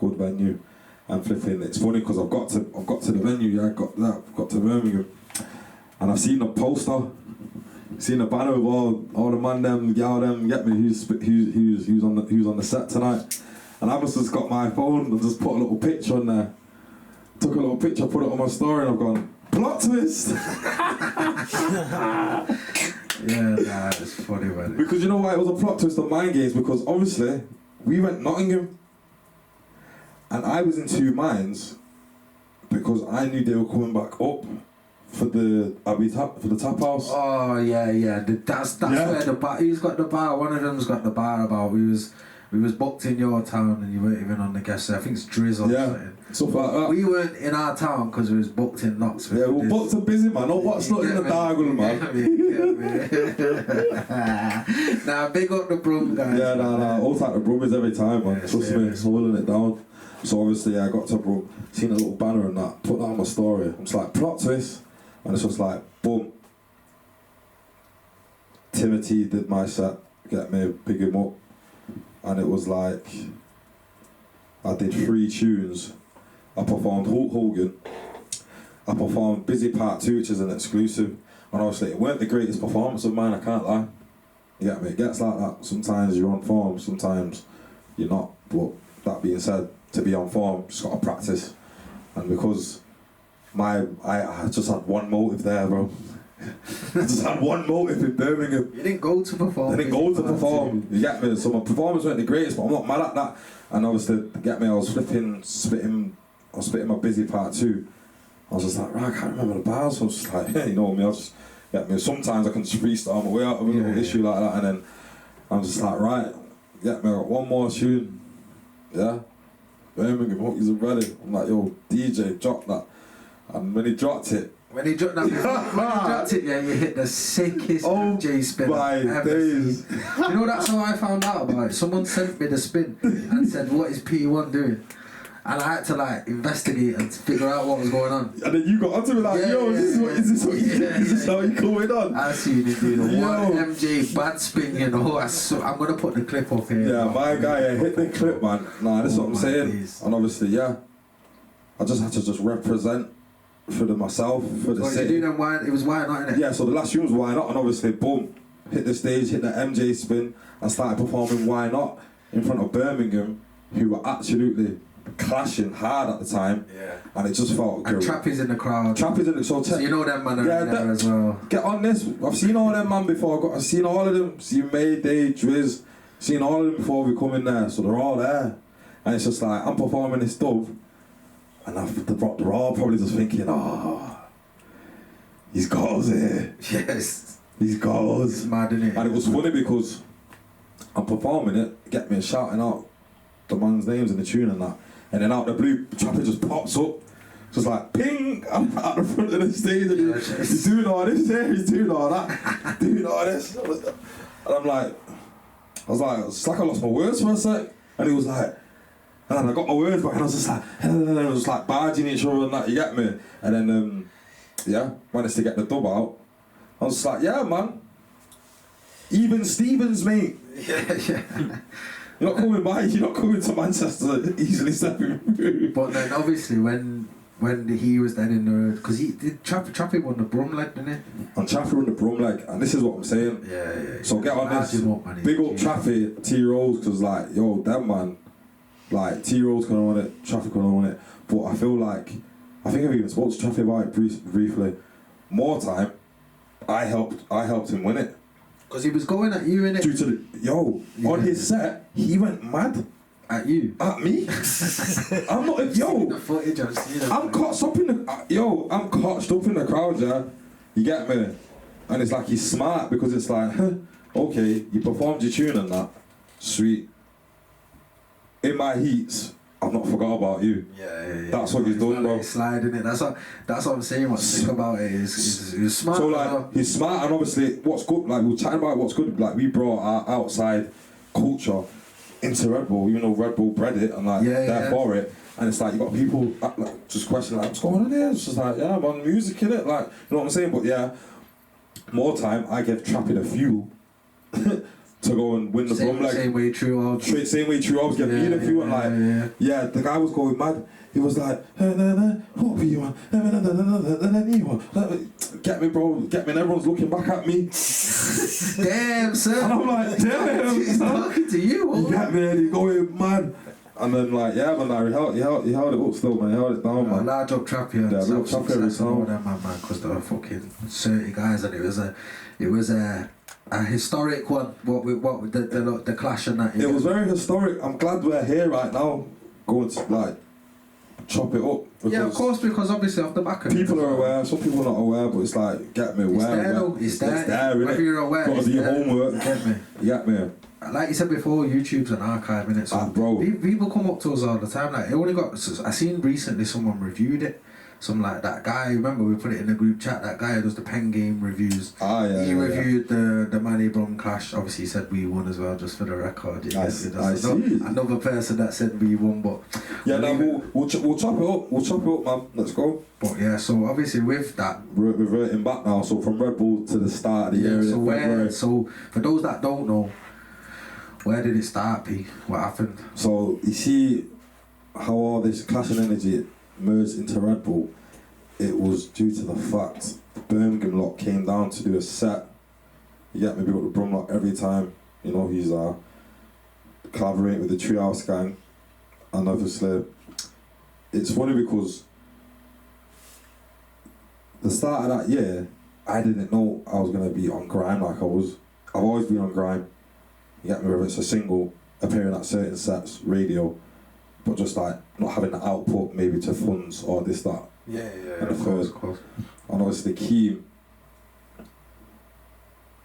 Good venue. And flipping, it's funny because I've got to the venue, yeah, got to Birmingham, and I've seen the poster, seen the banner of all the man them, gal them, get me, who's on the set tonight, and I just got my phone and just put a little picture on there, took a little picture, put it on my story, and I've gone, plot twist. Yeah, nah, it's funny, man. Because you know why it was a plot twist on Mind Games? Because obviously we went Nottingham, and I was in two minds because I knew they were coming back up for the tap house. Oh yeah. That's where the bar. Who's got the bar? One of them's got the bar about. We was booked in your town and you weren't even on the guest. I think it's Drizzle. Yeah, or something. stuff like that. We weren't in our town because we was booked in Knoxville. Yeah, we were booked and busy, man. Oh, what's not in the diagonal, man? Nah, big up the Brum guys. Yeah, nah. All type of Brum is every time, man. Trust me, it's holding it down. So obviously, yeah, I got to Brum, seen a little banner and that, put that on my story. I'm just like, plot twist. And it's just like, boom. Timothy did my set, get me, big him up. And it was like, I did 3 tunes. I performed Hulk Hogan. I performed Busy Part 2, which is an exclusive. And obviously, it weren't the greatest performance of mine, I can't lie. You get me? It gets like that. Sometimes you're on form, sometimes you're not. But that being said, to be on form, just got to practice. And because I just had one motive there, bro. I just had one motive in Birmingham. You didn't go to perform. I didn't go to perform. You get me? So my performance weren't the greatest, but I'm not mad at that. And obviously, get me? I was spitting my Busy Part 2. I was just like, right, I can't remember the bars. So I was just like, yeah, you know what I mean? I'll just get me. Sometimes I can just freestyle my way out of a little issue like that, and then I'm just like, right, get me? I got one more tune. Yeah. Birmingham, hope you're ready. I'm like, yo, DJ, drop that. And when he dropped it, yeah, you hit the sickest MJ spin I've ever days. seen. You know, that's how I found out about it. Someone sent me the spin and said, what is P1 doing? And I had to like investigate and figure out what was going on. And then you got onto me like, yo, is this how you going on? I seen you do the one MJ bad spin, you know. I'm gonna put the clip up here. Yeah, my guy hit the clip, man. Nah, that's what I'm saying. Days. And obviously, yeah, I just had to just represent for myself, for the city. You do them it was Why Not, innit? Yeah, so the last tune was Why Not, and obviously, boom, hit the stage, hit the MJ spin, and started performing Why Not in front of Birmingham, who were absolutely clashing hard at the time. Yeah. And it just felt good. And Trappy's in the crowd. Trappy's in the so you know them man are in there as well. Get on this. I've seen all them man before. I've seen all of them. Seen Mayday, Driz. Seen all of them before we come in there. So they're all there. And it's just like, I'm performing this stuff. And they're all probably just thinking, oh, he's got us here. Yes. He's got us. It's mad, innit? And it was funny because I'm performing it, get me shouting out the man's names in the tune and that. And then out the blue, Trappy just pops up. Just like, ping! I'm at the front of the stage and he's doing all this here, he's doing all that, doing all this. And I'm like, it's like I lost my words for a sec. And he was like, and I got my words back and I was just like, and I was just like barging each other and that, you get me? And then, yeah, managed to get the dub out. I was just like, yeah, man. Even Stevens, mate. Yeah. You're not coming to Manchester easily stepping through. But then obviously when he was then in the, because he did Trappy won the Brum leg, didn't he? And Trappy won the Brum leg, and this is what I'm saying. Yeah. So get on this. Big up Trappy, T-Rose, because like, yo, them man, like T-Rose can own it, Trappy can own it. But I feel like, I think I've even spoke to Trappy about it briefly. More time, I helped him win it. Because he was going at you, innit? Due to on his set, he went mad. At you? At me? I'm not, the footage, I've seen it. I'm caught up in the crowd, yeah? You get me? And it's like, he's smart because it's like, okay, you performed your tune and that, sweet. In my heats, I've not forgot about you. Yeah. That's what he's done, bro. He's sliding it. That's what I'm saying. What's sick about it is he's smart. So like, he's smart, and obviously, what's good, like we were chatting about what's good, like we brought our outside culture into Red Bull, even though Red Bull bred it and like they're for it. And it's like, you got people like, just questioning like, what's going on here? It's just like, yeah, I'm on music, innit? Like, you know what I'm saying? But yeah, more time, I gave Trappy the fuel to go and win the drum leg. Same way Treehouse. Same way Treehouse get me if you want yeah, the guy was going mad. He was like, what you want? Get me, bro, get me, and everyone's looking back at me. Damn, son. And I'm like, damn. He's talking to you. You get me, and he's going mad. And then like, yeah, man, he held it up still, man. He held it down, man. Large up trap here. Yeah, big up trap here as well. Man, because they were fucking 30 guys, and it was a historic one. What with the clash and that. It was very historic. I'm glad we're here right now, going to like chop it up. Yeah, of course, because obviously off the back of people are aware. Some people are not aware, but it's like, get me aware. It's there. Whether you're aware, got to do your homework. You get me. Like you said before, YouTube's an archive, innit? So bro. People come up to us all the time. Like, it only got. I seen recently someone reviewed it. Some like that guy. Remember we put it in the group chat. That guy who does the pen game reviews. He reviewed the Manny Brum clash. Obviously, he said we won as well, just for the record. I see. Another person that said we won, but yeah, no, we'll chop it up. We'll chop it up, man. Let's go. But yeah, so obviously with that, we're reverting back now. So from Red Bull to the start of the year. So for those that don't know, where did it start, P? What happened? So you see how all this clash and energy merged into Red Bull. It was due to the fact the Birmingham lot came down to do a set. You get me, we got the Brum lot every time. You know, he's collaborating with the Treehouse gang. And obviously, it's funny because the start of that year, I didn't know I was going to be on Grime like I was. I've always been on Grime. You get me, whether it's a single, appearing at certain sets, radio, but just like not having the output maybe to funds or this, that. Yeah, and of course. And obviously K.I.M.E,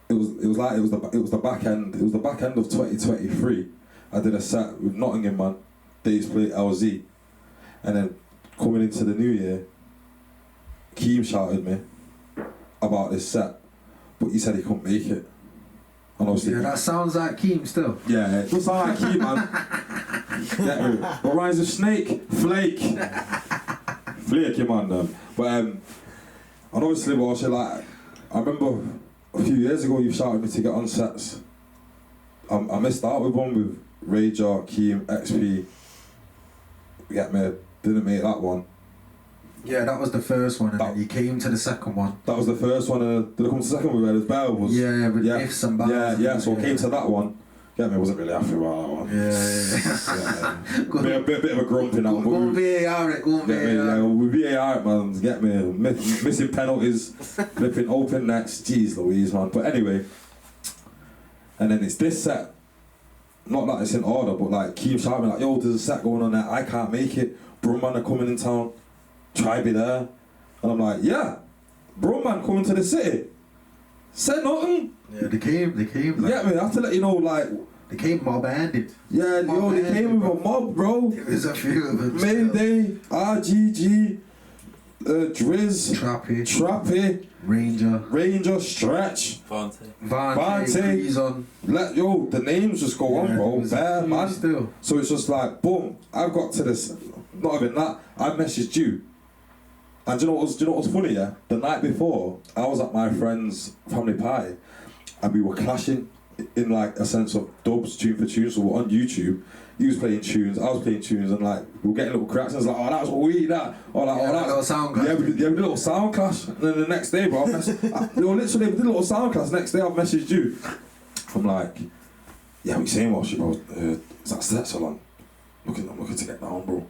it was the back end of 2023. I did a set with Nottingham, man. Days played LZ. And then coming into the new year, K.I.M.E shouted me about this set, but he said he couldn't make it. And obviously, that sounds like K.I.M.E still. Yeah, it does sound like K.I.M.E, man. Get me. What rhymes with snake? Flake. Flake, you man. But and obviously, like, I remember a few years ago you shouted me to get on sets. I missed out with one with Rager, K.I.M.E, XP. You get me? Didn't make that one. Yeah, that was the first one, and then you came to the second one. That was the first one, and did I come to the second one where the bell was? Yeah, with ifs and buts. Yeah, so I came to that one. Get me, I wasn't really happy about that one. Yeah. Bit of a grump in that one. Go on VAR it, go on VAR. Yeah, with VAR it, man, get me. Missing penalties, flipping open nets, jeez Louise, man. But anyway, and then it's this set, not that it's in order, but like, keep shouting like, yo, there's a set going on there, I can't make it, Brum man are coming in town, try be there. And I'm like, yeah, Brum man coming to the city. Said nothing. Yeah, they came. Like, yeah, man, I have to let you know, like, they came mob-handed. Yeah, they came with a mob, bro. There was a few of them. Mayday, RGG, Drizz, Trappy, Ranger, Stretch, Vante, let the names just go on, bro. Bare man. Still. So it's just like, boom. I've got to this. Not even that. I messaged you. And do you know what's funny? Yeah, the night before, I was at my friend's family party, and we were clashing in like a sense of dubs, tune for tune. So we're on YouTube. He was playing tunes, I was playing tunes, and like we were getting little cracks. And it's like, oh, that's what we that. Oh, like, that little sound clash. Yeah, we did a little sound clash. And then the next day, bro, we did a little sound clash. Next day, I messaged you. I'm like, yeah, we saying what shit, bro? Is that set so long? I'm looking to get down, bro.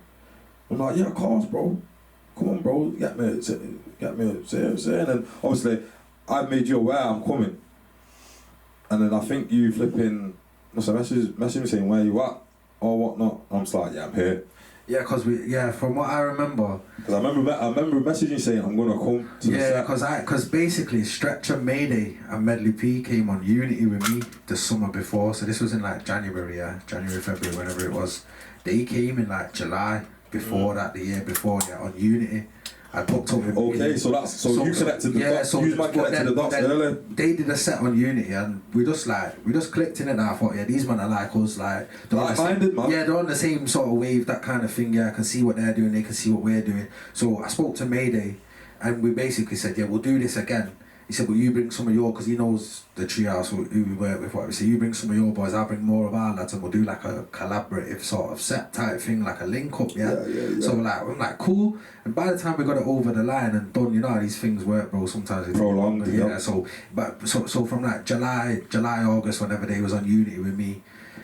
I'm like, yeah, of course, bro. Come on, bro. Get me, say. And then obviously, I've made you aware I'm coming. And then I think you flipping must have messaged me saying where you at or whatnot. I'm just like, yeah, I'm here. Yeah, because from what I remember. Because I remember messaging saying I'm gonna come to the set. Yeah, because basically Stretch and Mayday and Medley P came on Unity with me the summer before. So this was in like January, February, whenever it was. They came in like July before that, the year before, on Unity. I booked up with okay, so you connected the dots. You connected the dots earlier. They did a set on Unity, and we just clicked in it. And I thought, yeah, these men are like us, like like-minded, man. Yeah, they're on the same sort of wave, that kind of thing. Yeah, I can see what they're doing, they can see what we're doing. So I spoke to Mayday, and we basically said, yeah, we'll do this again. he said, well, you bring some of your, because he knows the Treehouse who we work with, what we say, you bring some of your boys, I'll bring more of our lads, and we'll do like a collaborative sort of set type thing, like a link up, yeah. So I'm like, cool. And by the time we got it over the line and done, you know how these things work, bro. Sometimes it's prolonged, yeah. So from like July, August, whenever they was on Unity with me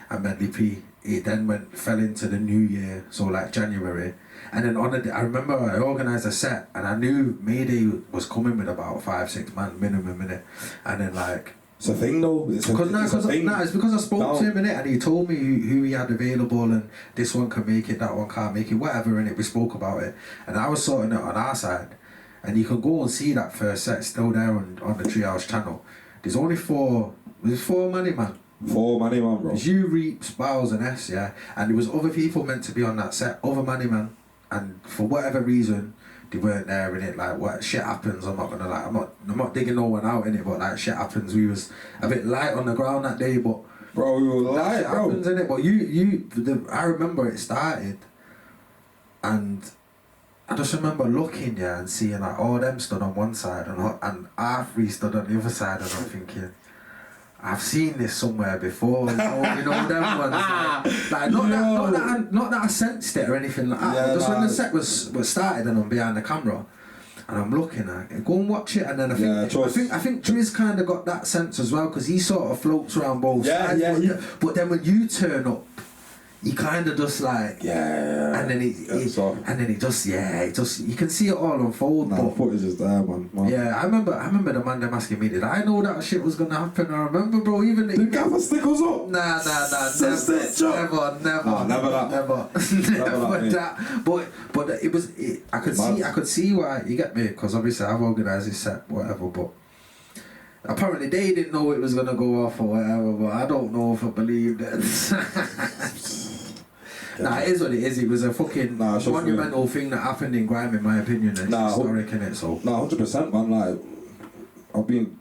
and Medley P, it then fell into the new year, so like January. And then on the day, I remember I organised a set and I knew Mayday was coming with about 5-6 man minimum in it. And then like... It's a thing though. It's because I spoke to him in it and he told me who he had available and this one can make it, that one can't make it, whatever, in it. We spoke about it. And I was sorting it on our side. And you can go and see that first set still there on the Treehouse channel. There's only four Money Man. 4 Money Man, bro. There's you, Reaps, Bowles and S, yeah. And there was other people meant to be on that set, other Money Man. And for whatever reason, they weren't there in it. Like, what shit happens, I'm not gonna like, I'm not digging no one out in it, but like shit happens. We was a bit light on the ground that day, but bro, we were light, shit bro. happens in it. But I remember it started, and I just remember looking, yeah, and seeing like all them stood on one side and R3 stood on the other side, and I'm thinking, I've seen this somewhere before, you know them ones. Like not that I sensed it or anything like that. Yeah, just when the set was started and I'm behind the camera, and I'm looking at it, go and watch it, and then I think Driz kind of got that sense as well, because he sort of floats around both sides. But then when you turn up, he kind of just like and then it just you can see it all unfold. Nah, footage is there, man. Yeah, I remember the man them asking me, did I know that shit was gonna happen? I remember, bro, even the Gaffa stickers up. Nah, never that. But it was. I could see why, you get me, because obviously I've organised this set, whatever, but. Apparently they didn't know it was gonna go off or whatever, but I don't know if I believed it. Nah, it is what it is. It was a fucking monumental thing that happened in Grime, in my opinion. It's historic, innit? So. Nah, 100%, man. Like, I've been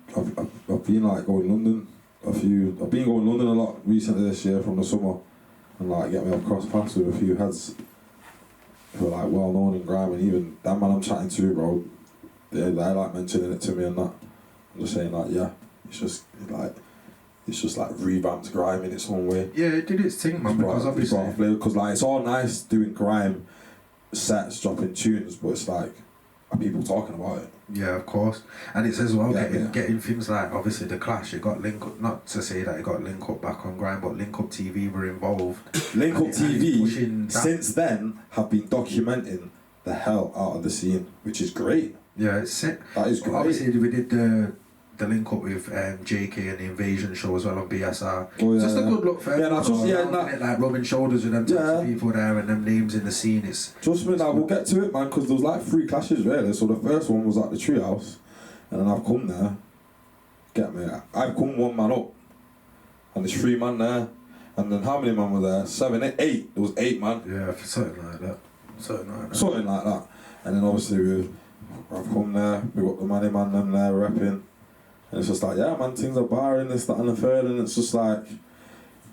like going London I've been going London a lot recently this year from the summer, and like get me up cross paths with a few heads who are like well known in Grime, and even that man I'm chatting to, bro, they like mentioning it to me and that. I'm just saying like, yeah, it's just like revamped Grime in its own way. Yeah, it did its thing, man. Because obviously, because like it's all nice doing Grime sets, dropping tunes, but it's like, are people talking about it? Yeah, of course. And it's as well getting things like obviously the Clash. It got Link Up, not to say that it got Link Up back on Grime, but Link Up TV were involved. Link Up TV since then have been documenting the hell out of the scene, which is great. Yeah, it's sick. That is great. Obviously, we did the link up with JK and the Invasion show as well on BSR. Oh, yeah, just a good look for everyone. Like rubbing shoulders with them types of people there and them names in the scene. Trust me, now we'll get to it, man, because there was like 3 clashes really. So the first one was at the Treehouse, and then I've come there. Get me? I've come 1 man up, and there's 3 man there, and then how many man were there? 7, 8. There was 8 man. Yeah, something like that. Something like that. And then obviously I've come there. We got the Money Man them there repping. And it's just like, yeah, man, things are barring, this, that, and the third, and it's just like,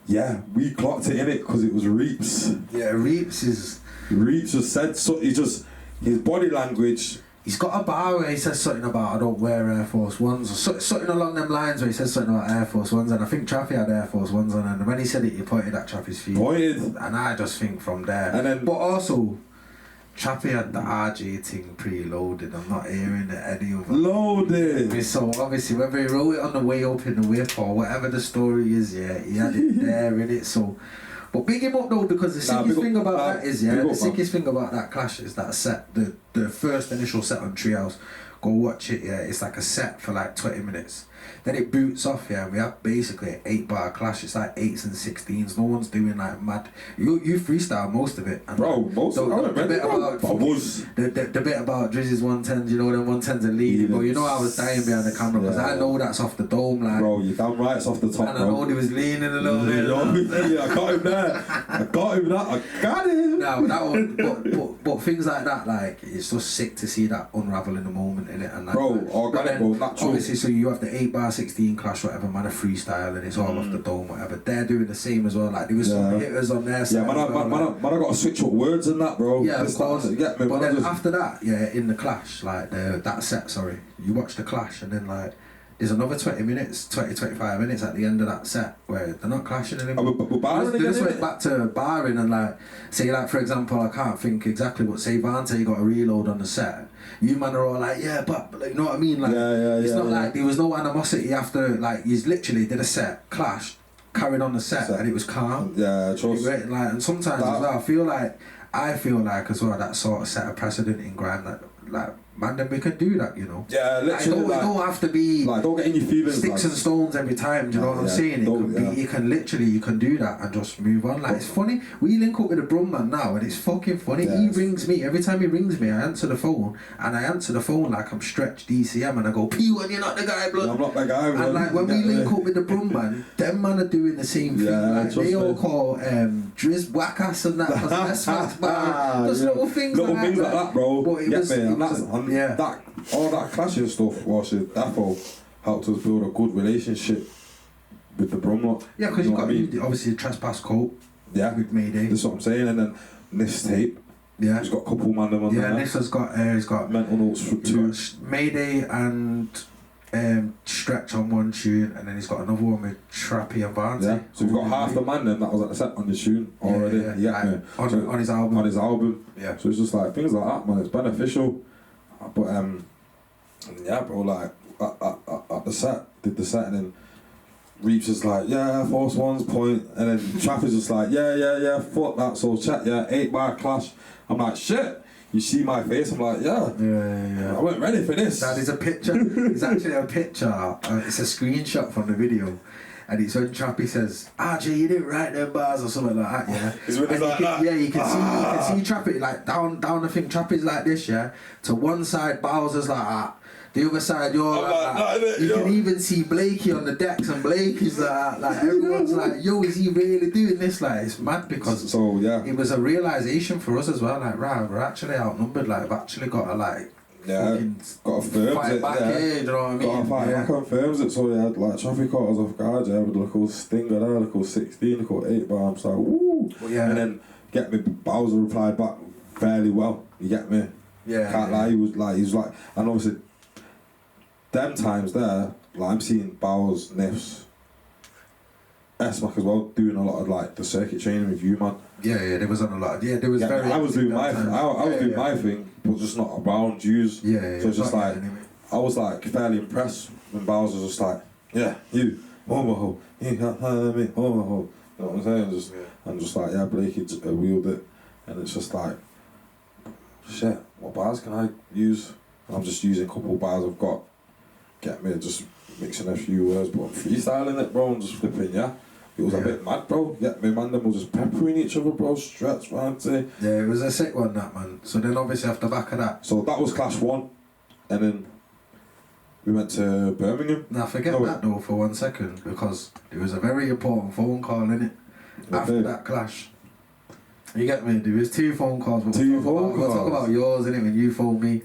yeah, we clocked it in it because it was Reaps. Yeah, Reaps just said so. His body language. He's got a bar where he says something about I don't wear Air Force Ones, or something along them lines where he says something about Air Force Ones, and I think Traffy had Air Force Ones on, and when he said it, he pointed at Traffy's feet. And I just think from there. And then, but also, Trappy had the RJ thing preloaded. I'm not hearing it any of it. Loaded! So obviously whether he wrote it on the way up in the whip or whatever the story is, yeah, he had it there in it. So, but big him up though, because the sickest thing about that is, the sickest thing about that Clash is that set, the first initial set on Treehouse. Go watch it, yeah. It's like a set for like 20 minutes. Then it boots off, yeah, and we have basically an 8-bar Clash. It's like 8s and 16s. No one's doing like mad. You freestyle most of it. And bro, most of it. The bit about Drizzy's 110s, you know, them 110s are leading. But you know I was dying behind the camera because I know that's off the dome, like. Bro, you damn right it's off the top, and I know he was leaning a little bit. Yeah, I got him there. I got him. No, that one, but things like that, like, it's just sick to see that unravel in the moment. in it and that. Bro, like, organic, bro, natural. Obviously, so you have the 8bar16 clash, whatever, man, a freestyle, and it's all off the dome, whatever. They're doing the same as well. Like there was some hitters on their side. Yeah, man, I got to switch up words and that, bro. Yeah, of course. Get me, but then after that, yeah, in the clash, like that set, sorry, you watch the clash, and then like there's another 25 minutes at the end of that set where they're not clashing anymore. They just went back to barring and like, say like for example, I can't think exactly, but say Vante got a reload on the set. You man are all like, yeah, but you know what I mean? Like, it's not like there was no animosity after, like, you literally did a set, clashed, carried on the set, and it was calm. Yeah, trust. Like, and sometimes as well, I feel like as well that sort of set a precedent in grime that, like, man, then we can do that, you know. Yeah, literally. Like, don't have to be like, don't get in your feelings. Sticks and stones every time. Do you know what I'm saying? It can be. You can literally, you can do that and just move on. Like it's funny. We link up with a Brum man now, and it's fucking funny. He rings me every time he rings me. I answer the phone, and I answer the phone like I'm stretched DCM, and I go, P1, you're not the guy, blood. I'm not the guy, blood. And like when we link up with the Brum man, them man are doing the same thing. Like they all call Driz wackass and that. Just little things like that, bro. But it was, all that clashing stuff was defo helped us build a good relationship with the Brum lot. Yeah, because you've got obviously the trespass coat. Yeah, with Mayday. That's what I'm saying, and then this tape. Yeah, he's got a couple man on there. Yeah, Niss has got he's got mental notes for two. Mayday and Stretch on one tune, and then he's got another one with Trappy and Barnes. Yeah, so we've got half the man then that was at the set on the tune already. On his album. On his album. Yeah. So it's just like things like that, man. It's beneficial. But yeah, bro. Like at the set, did the set, and then Reeps is like, yeah, Force One's point, and then Trappy's just like, yeah, fuck that. So chat, 8-bar clash. I'm like, shit. You see my face, I'm like, yeah. I wasn't ready for this. That is a picture. It's actually a picture. It's a screenshot from the video. And it's when Trappy says, RJ, you didn't write them bars or something like that, yeah. It's when it's like that. Yeah, you can see Trappy, like, down the thing, Trappy's like this, yeah. To one side, Bowser's like that. The other side, you're like that. You can even see Blakey on the decks, and Blakey's like that. Like, everyone's like, yo, is he really doing this? Like, it's mad because it was a realisation for us as well. Like, right, we're actually outnumbered. Like, we've actually got to, like, got to firm it. Back here, you know what I mean? Got to fight back on firms it. So, like, Trappy caught us off guard, with the little stinger there, the little 16, the little 8-bar. I'm just like, woo! And then, get me, Bowser replied back fairly well. You get me? Yeah. Can't lie, he was like, and obviously, them times there, like I'm seeing Bowers, Nifs, S-Mac as well, doing a lot of like the circuit training with you, man. Yeah, there was on a lot. There was very. I was doing my thing. I was doing my thing, but just not around yous. So it's just like I was like fairly impressed when Bowers was just like, yeah, you, homo, you can't hire me, homo. You know what I'm saying? I'm just like, yeah, Blakey wheeled it, and it's just like, shit, what bars can I use? I'm just using a couple of bars I've got. Get me, just mixing a few words, but I'm freestyling it, bro, and just flipping, It was a bit mad, bro. Get me, man, them was just peppering each other, bro, Stretch, Vante. Yeah, it was a sick one, that, man. So then obviously off the back of that. So that was Clash 1, and then we went to Birmingham. Now forget that though for 1 second, because it was a very important phone call, innit? After that clash. You get me? There was 2 phone calls. We'll talk about yours, innit, when you phoned me.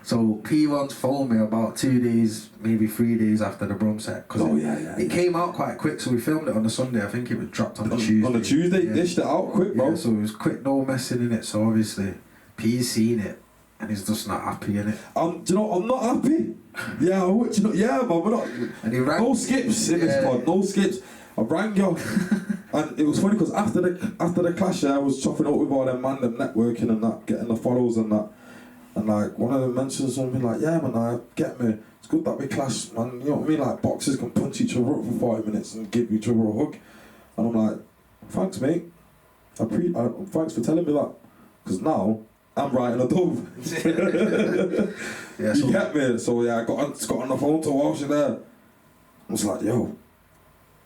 So P1's phoned me about 2 days, maybe 3 days after the Brum set. Cause it came out quite quick, so we filmed it on the Sunday. I think it was dropped on the Tuesday. On the Tuesday, dished it out quick, bro. Yeah, so it was quick, no messing in it. So obviously, P's seen it, and he's just not happy in it. Do you know, I'm not happy. Man, we're not. And he rang. No skips in this pod, no skips. I rang you. And it was funny because after the clash, I was chopping up with all them man, them networking and that, getting the follows and that. And like one of them mentioned something like, yeah man, get me. It's good that we clash, man. You know what I mean? Like boxers can punch each other up for 40 minutes and give each other a hug. And I'm like, thanks mate. Thanks for telling me that. Because now I'm writing a dove. You get me? So I got on the phone to Walsh there. I was like, yo.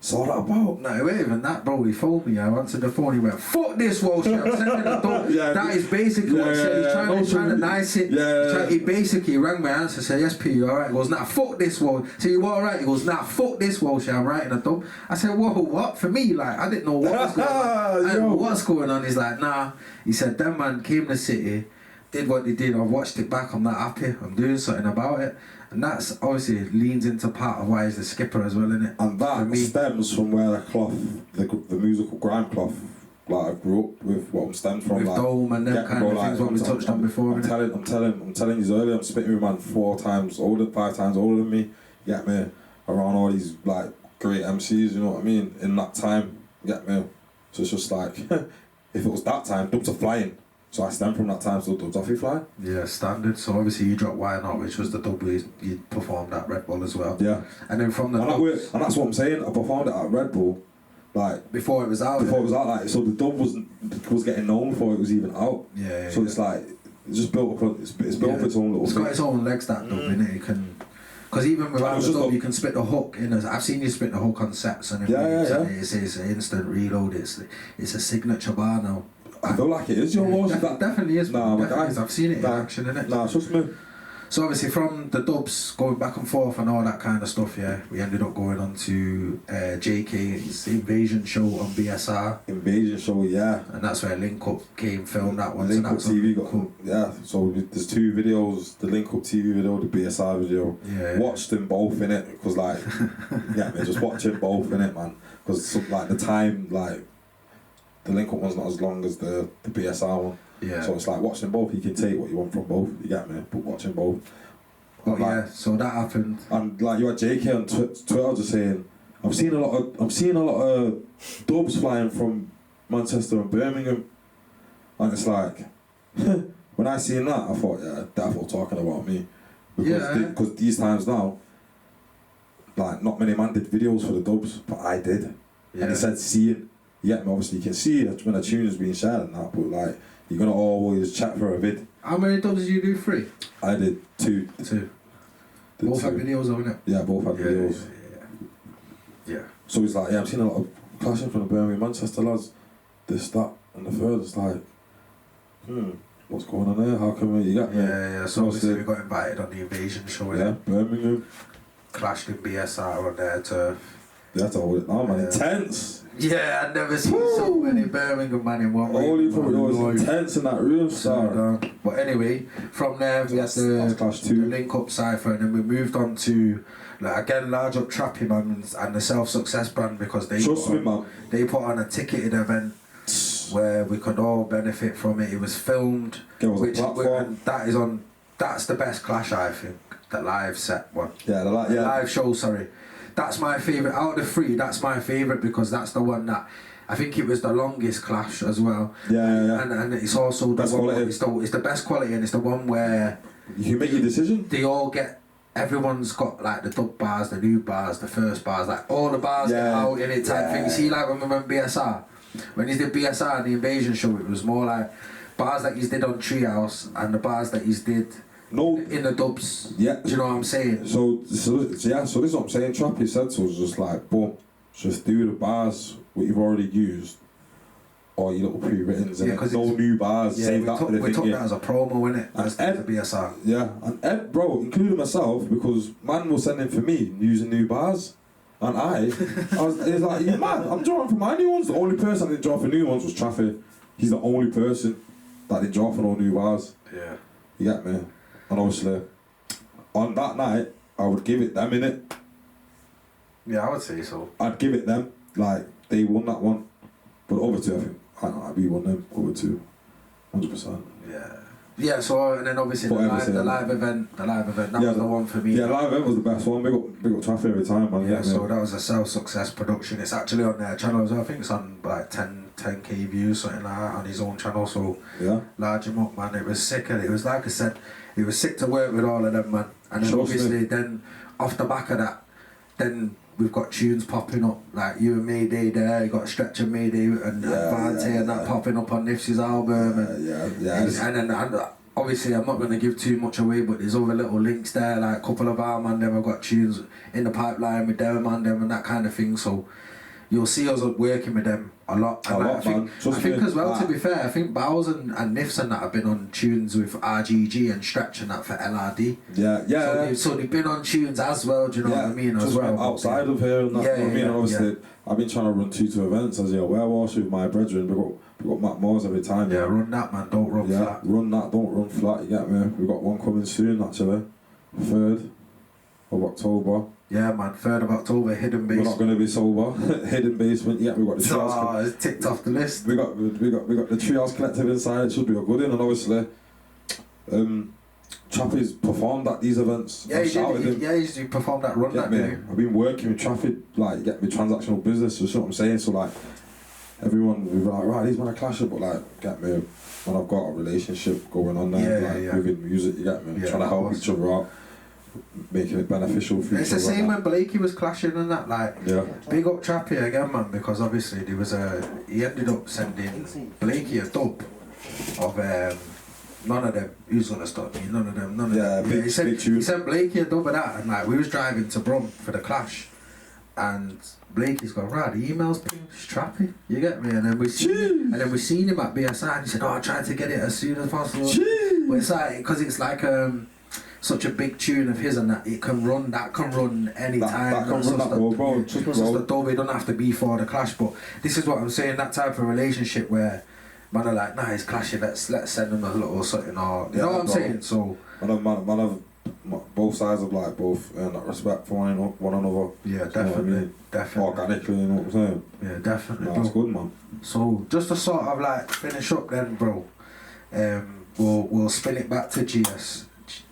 What's all that about? No, it wasn't even that, bro. He phoned me. I answered the phone. He went, fuck this, Walsh. I'm sending the door. That is basically what he said. He's trying to nice it. He basically rang my answer, said, yes, P, you alright? He goes, nah, fuck this, Walsh. So you alright? He goes, nah, fuck this, Walsh. I'm writing a dub. I said, whoa, what? For me, like, I didn't know what was going on. I didn't know what's going on. He's like, nah. He said, them man came to the city. did what they did. I've watched it back. I'm not happy. I'm doing something about it, and that's obviously leans into part of why he's the skipper as well, innit? And that stems from where the musical grime cloth, like I grew up with, what I'm stemmed from. With like, Dome and them kind of things, what we touched on before. I'm telling you earlier, I'm spitting with a man 5 times older than me. You get me? Around all these like great MCs, you know what I mean? In that time, you get me? So it's just like, if it was that time, dubs are flying. So I stem from that time, so dubs off you fly. Yeah, standard. So obviously you dropped Why Not, which was the dub you performed at Red Bull as well. Yeah. And then from the and that's what I'm saying. I performed it at Red Bull, like before it was out. Like so the dub was getting known before it was even out. Yeah. So it's like it's just built up. It's built up its own little. It's got its own legs, that dub, innit? You can. Because even without the dub, you can spit the hook in. I've seen you spit the hook on sets and everything. It's an instant reload. It's a signature bar now. I feel like it is your worship. That definitely is. Nah, definitely is. I've seen it in action, innit? Nah, trust me. So obviously from the dubs going back and forth and all that kind of stuff, yeah, we ended up going on to JK's Invasion show on BSR. Invasion show, yeah. And that's where Link Up came, filmed that one. Link Up TV yeah. So there's 2 videos: the Link Up TV video, the BSR video. Yeah. Watched them both in it because like, yeah, man, just watching both in it, man. Because like the time, like the Link Up one's not as long as the BSR one. Yeah. So it's like watching both, you can take what you want from both, you get me? But watching both. But yeah, so that happened. And like you had JK on Twitter just saying, I'm seeing a lot of dubs flying from Manchester and Birmingham. And it's like, when I seen that, I thought, yeah, definitely talking about me. Because these times now, like not many man did videos for the dubs, but I did. Yeah. And he said seeing, yeah, obviously you can see it when a tune is being shared and that, but like, you're gonna always chat for a vid. How many dubs did you do? 3? I did 2. Both had videos on it? Yeah, both had videos. Yeah. So he's like, yeah, I'm seeing a lot of clashing from the Birmingham Manchester lads. This, that, and the third. It's like, what's going on there? How come you got me? Yeah. So obviously we got invited on the Invasion show. Yeah, Birmingham. Clashed in BSR on their turf. They had to hold it down, man. Intense. Yeah, I'd never seen so many Birmingham man in one week. Holy fuck, it was intense in that room, star. But anyway, from there we had the Link Up cypher, and then we moved on to, like, again, Large Up Trappy Man and the Self Success brand, because they put on a ticketed event where we could all benefit from it. It was filmed, and that's the best clash, I think. The live set one. Yeah, the live show. Sorry. That's my favourite. Out of the 3, that's my favourite because that's the one that I think it was the longest clash as well. Yeah. And it's also the one. It's the best quality, and it's the one where you can make your decision. They all get. Everyone's got like the dub bars, the new bars, the first bars, like all the bars get out in it type thing. You see, like when we went BSR, when you did BSR and the Invasion show, it was more like bars that you did on Treehouse and the bars that you did. In the dubs. Yeah. Do you know what I'm saying? So this is what I'm saying. Trappy said so, was just like, boom, just do the bars what you've already used, or your little pre-writtens, and no new bars. Yeah, save that for the we took that as a promo, innit? As the BSR. Yeah, and Ed, bro, including myself, because man was sending for me using new bars, and it's like, yeah, man, I'm drawing for my new ones. The only person I didn't draw for new ones was Traffy. He's the only person that didn't draw for no new bars. Yeah. You get me? And obviously, on that night, I would give it them, innit? Yeah, I would say so. I'd give it them. Like, they won that one. But over 2, I think, we won them. Over 2. 100%. Yeah. Yeah, so, and then obviously the live event, that was the one for me. Yeah, the live event was the best one. Big up Traffic every time, man. Yeah, so that was a Self Success production. It's actually on their channel as well. I think it's on like 10k views, something like that, on his own channel. So, large him up, man. It was sick. And it was, like I said, it was sick to work with all of them, man. And then obviously, then off the back of that, then we've got tunes popping up, like You and Mayday there, you got Stretch and Mayday and Vante and that popping up on Nifty's album. And then obviously I'm not going to give too much away, but there's other little links there, like a couple of our man them have got tunes in the pipeline with them and them and that kind of thing. So you'll see us working with them a lot. And I think as well, to be fair, I think Bowles and Nifs and that have been on tunes with RGG and Stretch and that for LRD. So they've been on tunes as well, do you know what I mean? As well. Outside of here and that, I mean, obviously, I've been trying to run 2 events as a werewolf with my brethren, We got Matt Moores every time. Yeah, run that, man, don't run flat. Run that, don't run flat, you get me? We got one coming soon, actually. 3rd of October. Yeah, man, 3rd of October, Hidden Basement. We're not going to be sober. Hidden Basement, yeah, we got the Treehouse. It's ticked off the list. We got the Treehouse Collective inside, it should be a good one, and obviously, Chappie's performed at these events. Yeah, he performed that run get that me? day. I've been working with Traffic, like, get me transactional business, you know what I'm saying? So, like, everyone, we were like, right, these men are clashing, but, like, get me, when I've got a relationship going on there, within music, you get me? Yeah, trying to help each other out, making it beneficial for each other. It's the same when Blakey was clashing and that, like, yeah. Big up Chappie again, man, because obviously there was he ended up sending Blakey a dub of, none of them, who's gonna stop me, none of them. Yeah, big, he sent Blakey a dub of that, and like, we was driving to Brum for the clash, and Blakey's gone, right, the email's pinged Trappy, you get me? And then we seen him at BSI, and he said, oh, I tried to get it as soon as possible. But it's like, because it's like such a big tune of his, and that it can run any time. That can run that bro. Just the dub, it don't have to be for the clash, but this is what I'm saying, that type of relationship where man are like, nah, he's clashing, let's send him a little something, or you know what I'm saying? So man have both sides of like both and respect for one another. Yeah, definitely. Organically, you know what I'm saying? Yeah, definitely. Nah, that's good, man. So just to sort of like finish up then, bro, we'll spin it back to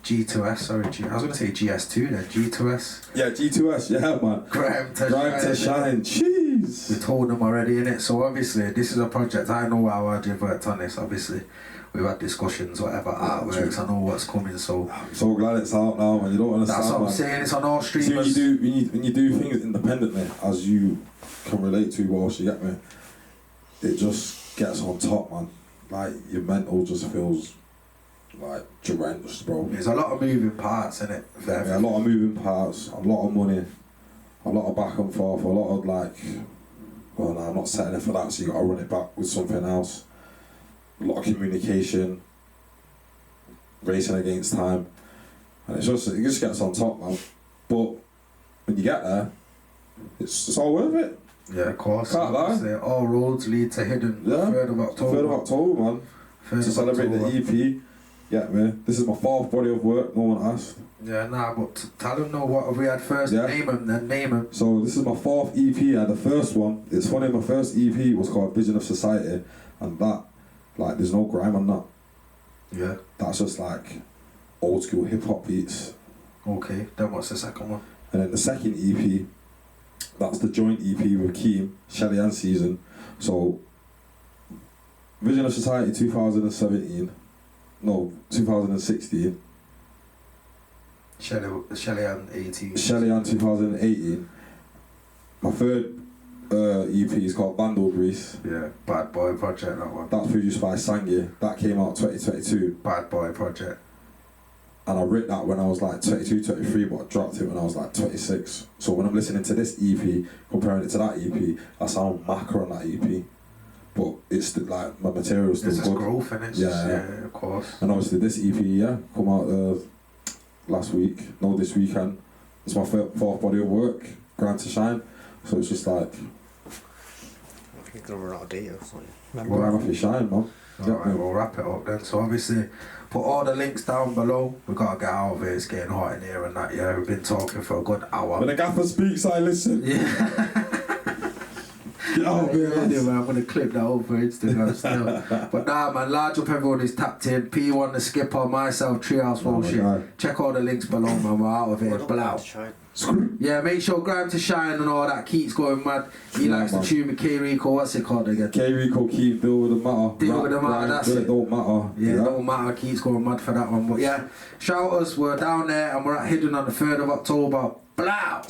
G2S, sorry, I was gonna say GS2 then, G2S. Yeah, G2S, yeah, man. Grime to shine, jeez. We told them already, innit? So obviously, this is a project, I know how hard you've worked on this, obviously. We've had discussions, whatever, artworks, I know what's coming, so... I'm so glad it's out now, man, you don't understand, that's what I'm saying, it's on all streamers. See, when you do things independently, as you can relate to, Walsh, you get me? It just gets on top, man. Like, your mental just feels... like horrendous, bro. There's a lot of moving parts in it. Yeah, a lot of moving parts, a lot of money, a lot of back and forth, a lot of like, well, no, I'm not setting it for that, so you gotta run it back with something else. A lot of communication, racing against time, and it just gets on top, man. But when you get there, it's all worth it. Yeah, of course. Can't lie. All roads lead to Hidden. Yeah. 3rd of October. 3rd of October, man. To celebrate the EP. Yeah, man. This is my 4th body of work, no one asked. Yeah, nah, but tell them know what have we had first. Yeah. Name them. So this is my 4th EP, and the first one, it's funny, my first EP was called Vision of Society, and that, like, there's no grime on that. Yeah. That's just like old school hip hop beats. Okay, then what's the second one? And then the second EP, that's the joint EP with K.I.M.E, Shelly and Season. So, Vision of Society 2016. Shelly and 18. Shelly and 2018. My 3rd EP is called Vandal Grease. Yeah, Bad Boy Project, that one. That's produced by Sangi. That came out 2022. Bad Boy Project. And I wrote that when I was like 22, 23, but I dropped it when I was like 26. So when I'm listening to this EP, comparing it to that EP, I sound macker on that EP. But it's still, like, my material's still good. There's growth in it. Yeah, of course. And obviously this EP, come out this weekend. It's my 4th body of work, Grime to Shine. So it's just like... I think gonna run out of data or something. Grime off your shine, man. Alright, we'll wrap it up then. So obviously, put all the links down below. We gotta get out of here, it's getting hot in here and that, yeah. We've been talking for a good hour. When the gaffer speaks, I listen. Yeah. Get out of here, man. I'm gonna clip that over Instagram still. But nah, man, large up everyone who's tapped in. P1, the Skipper, myself, Treehouse bullshit. Check all the links below, man. We're out of here. Blow. Yeah, make sure Grime to Shine and all that. Keith's going mad. He likes the tune with K.I.M.E. What's it called again? K.I.M.E. Keith, deal with the matter. Deal with the matter, that's it. Don't matter. Yeah, don't matter. Keith's going mad for that one. But yeah, shout us. We're down there and we're at Hidden on the 3rd of October. Blow.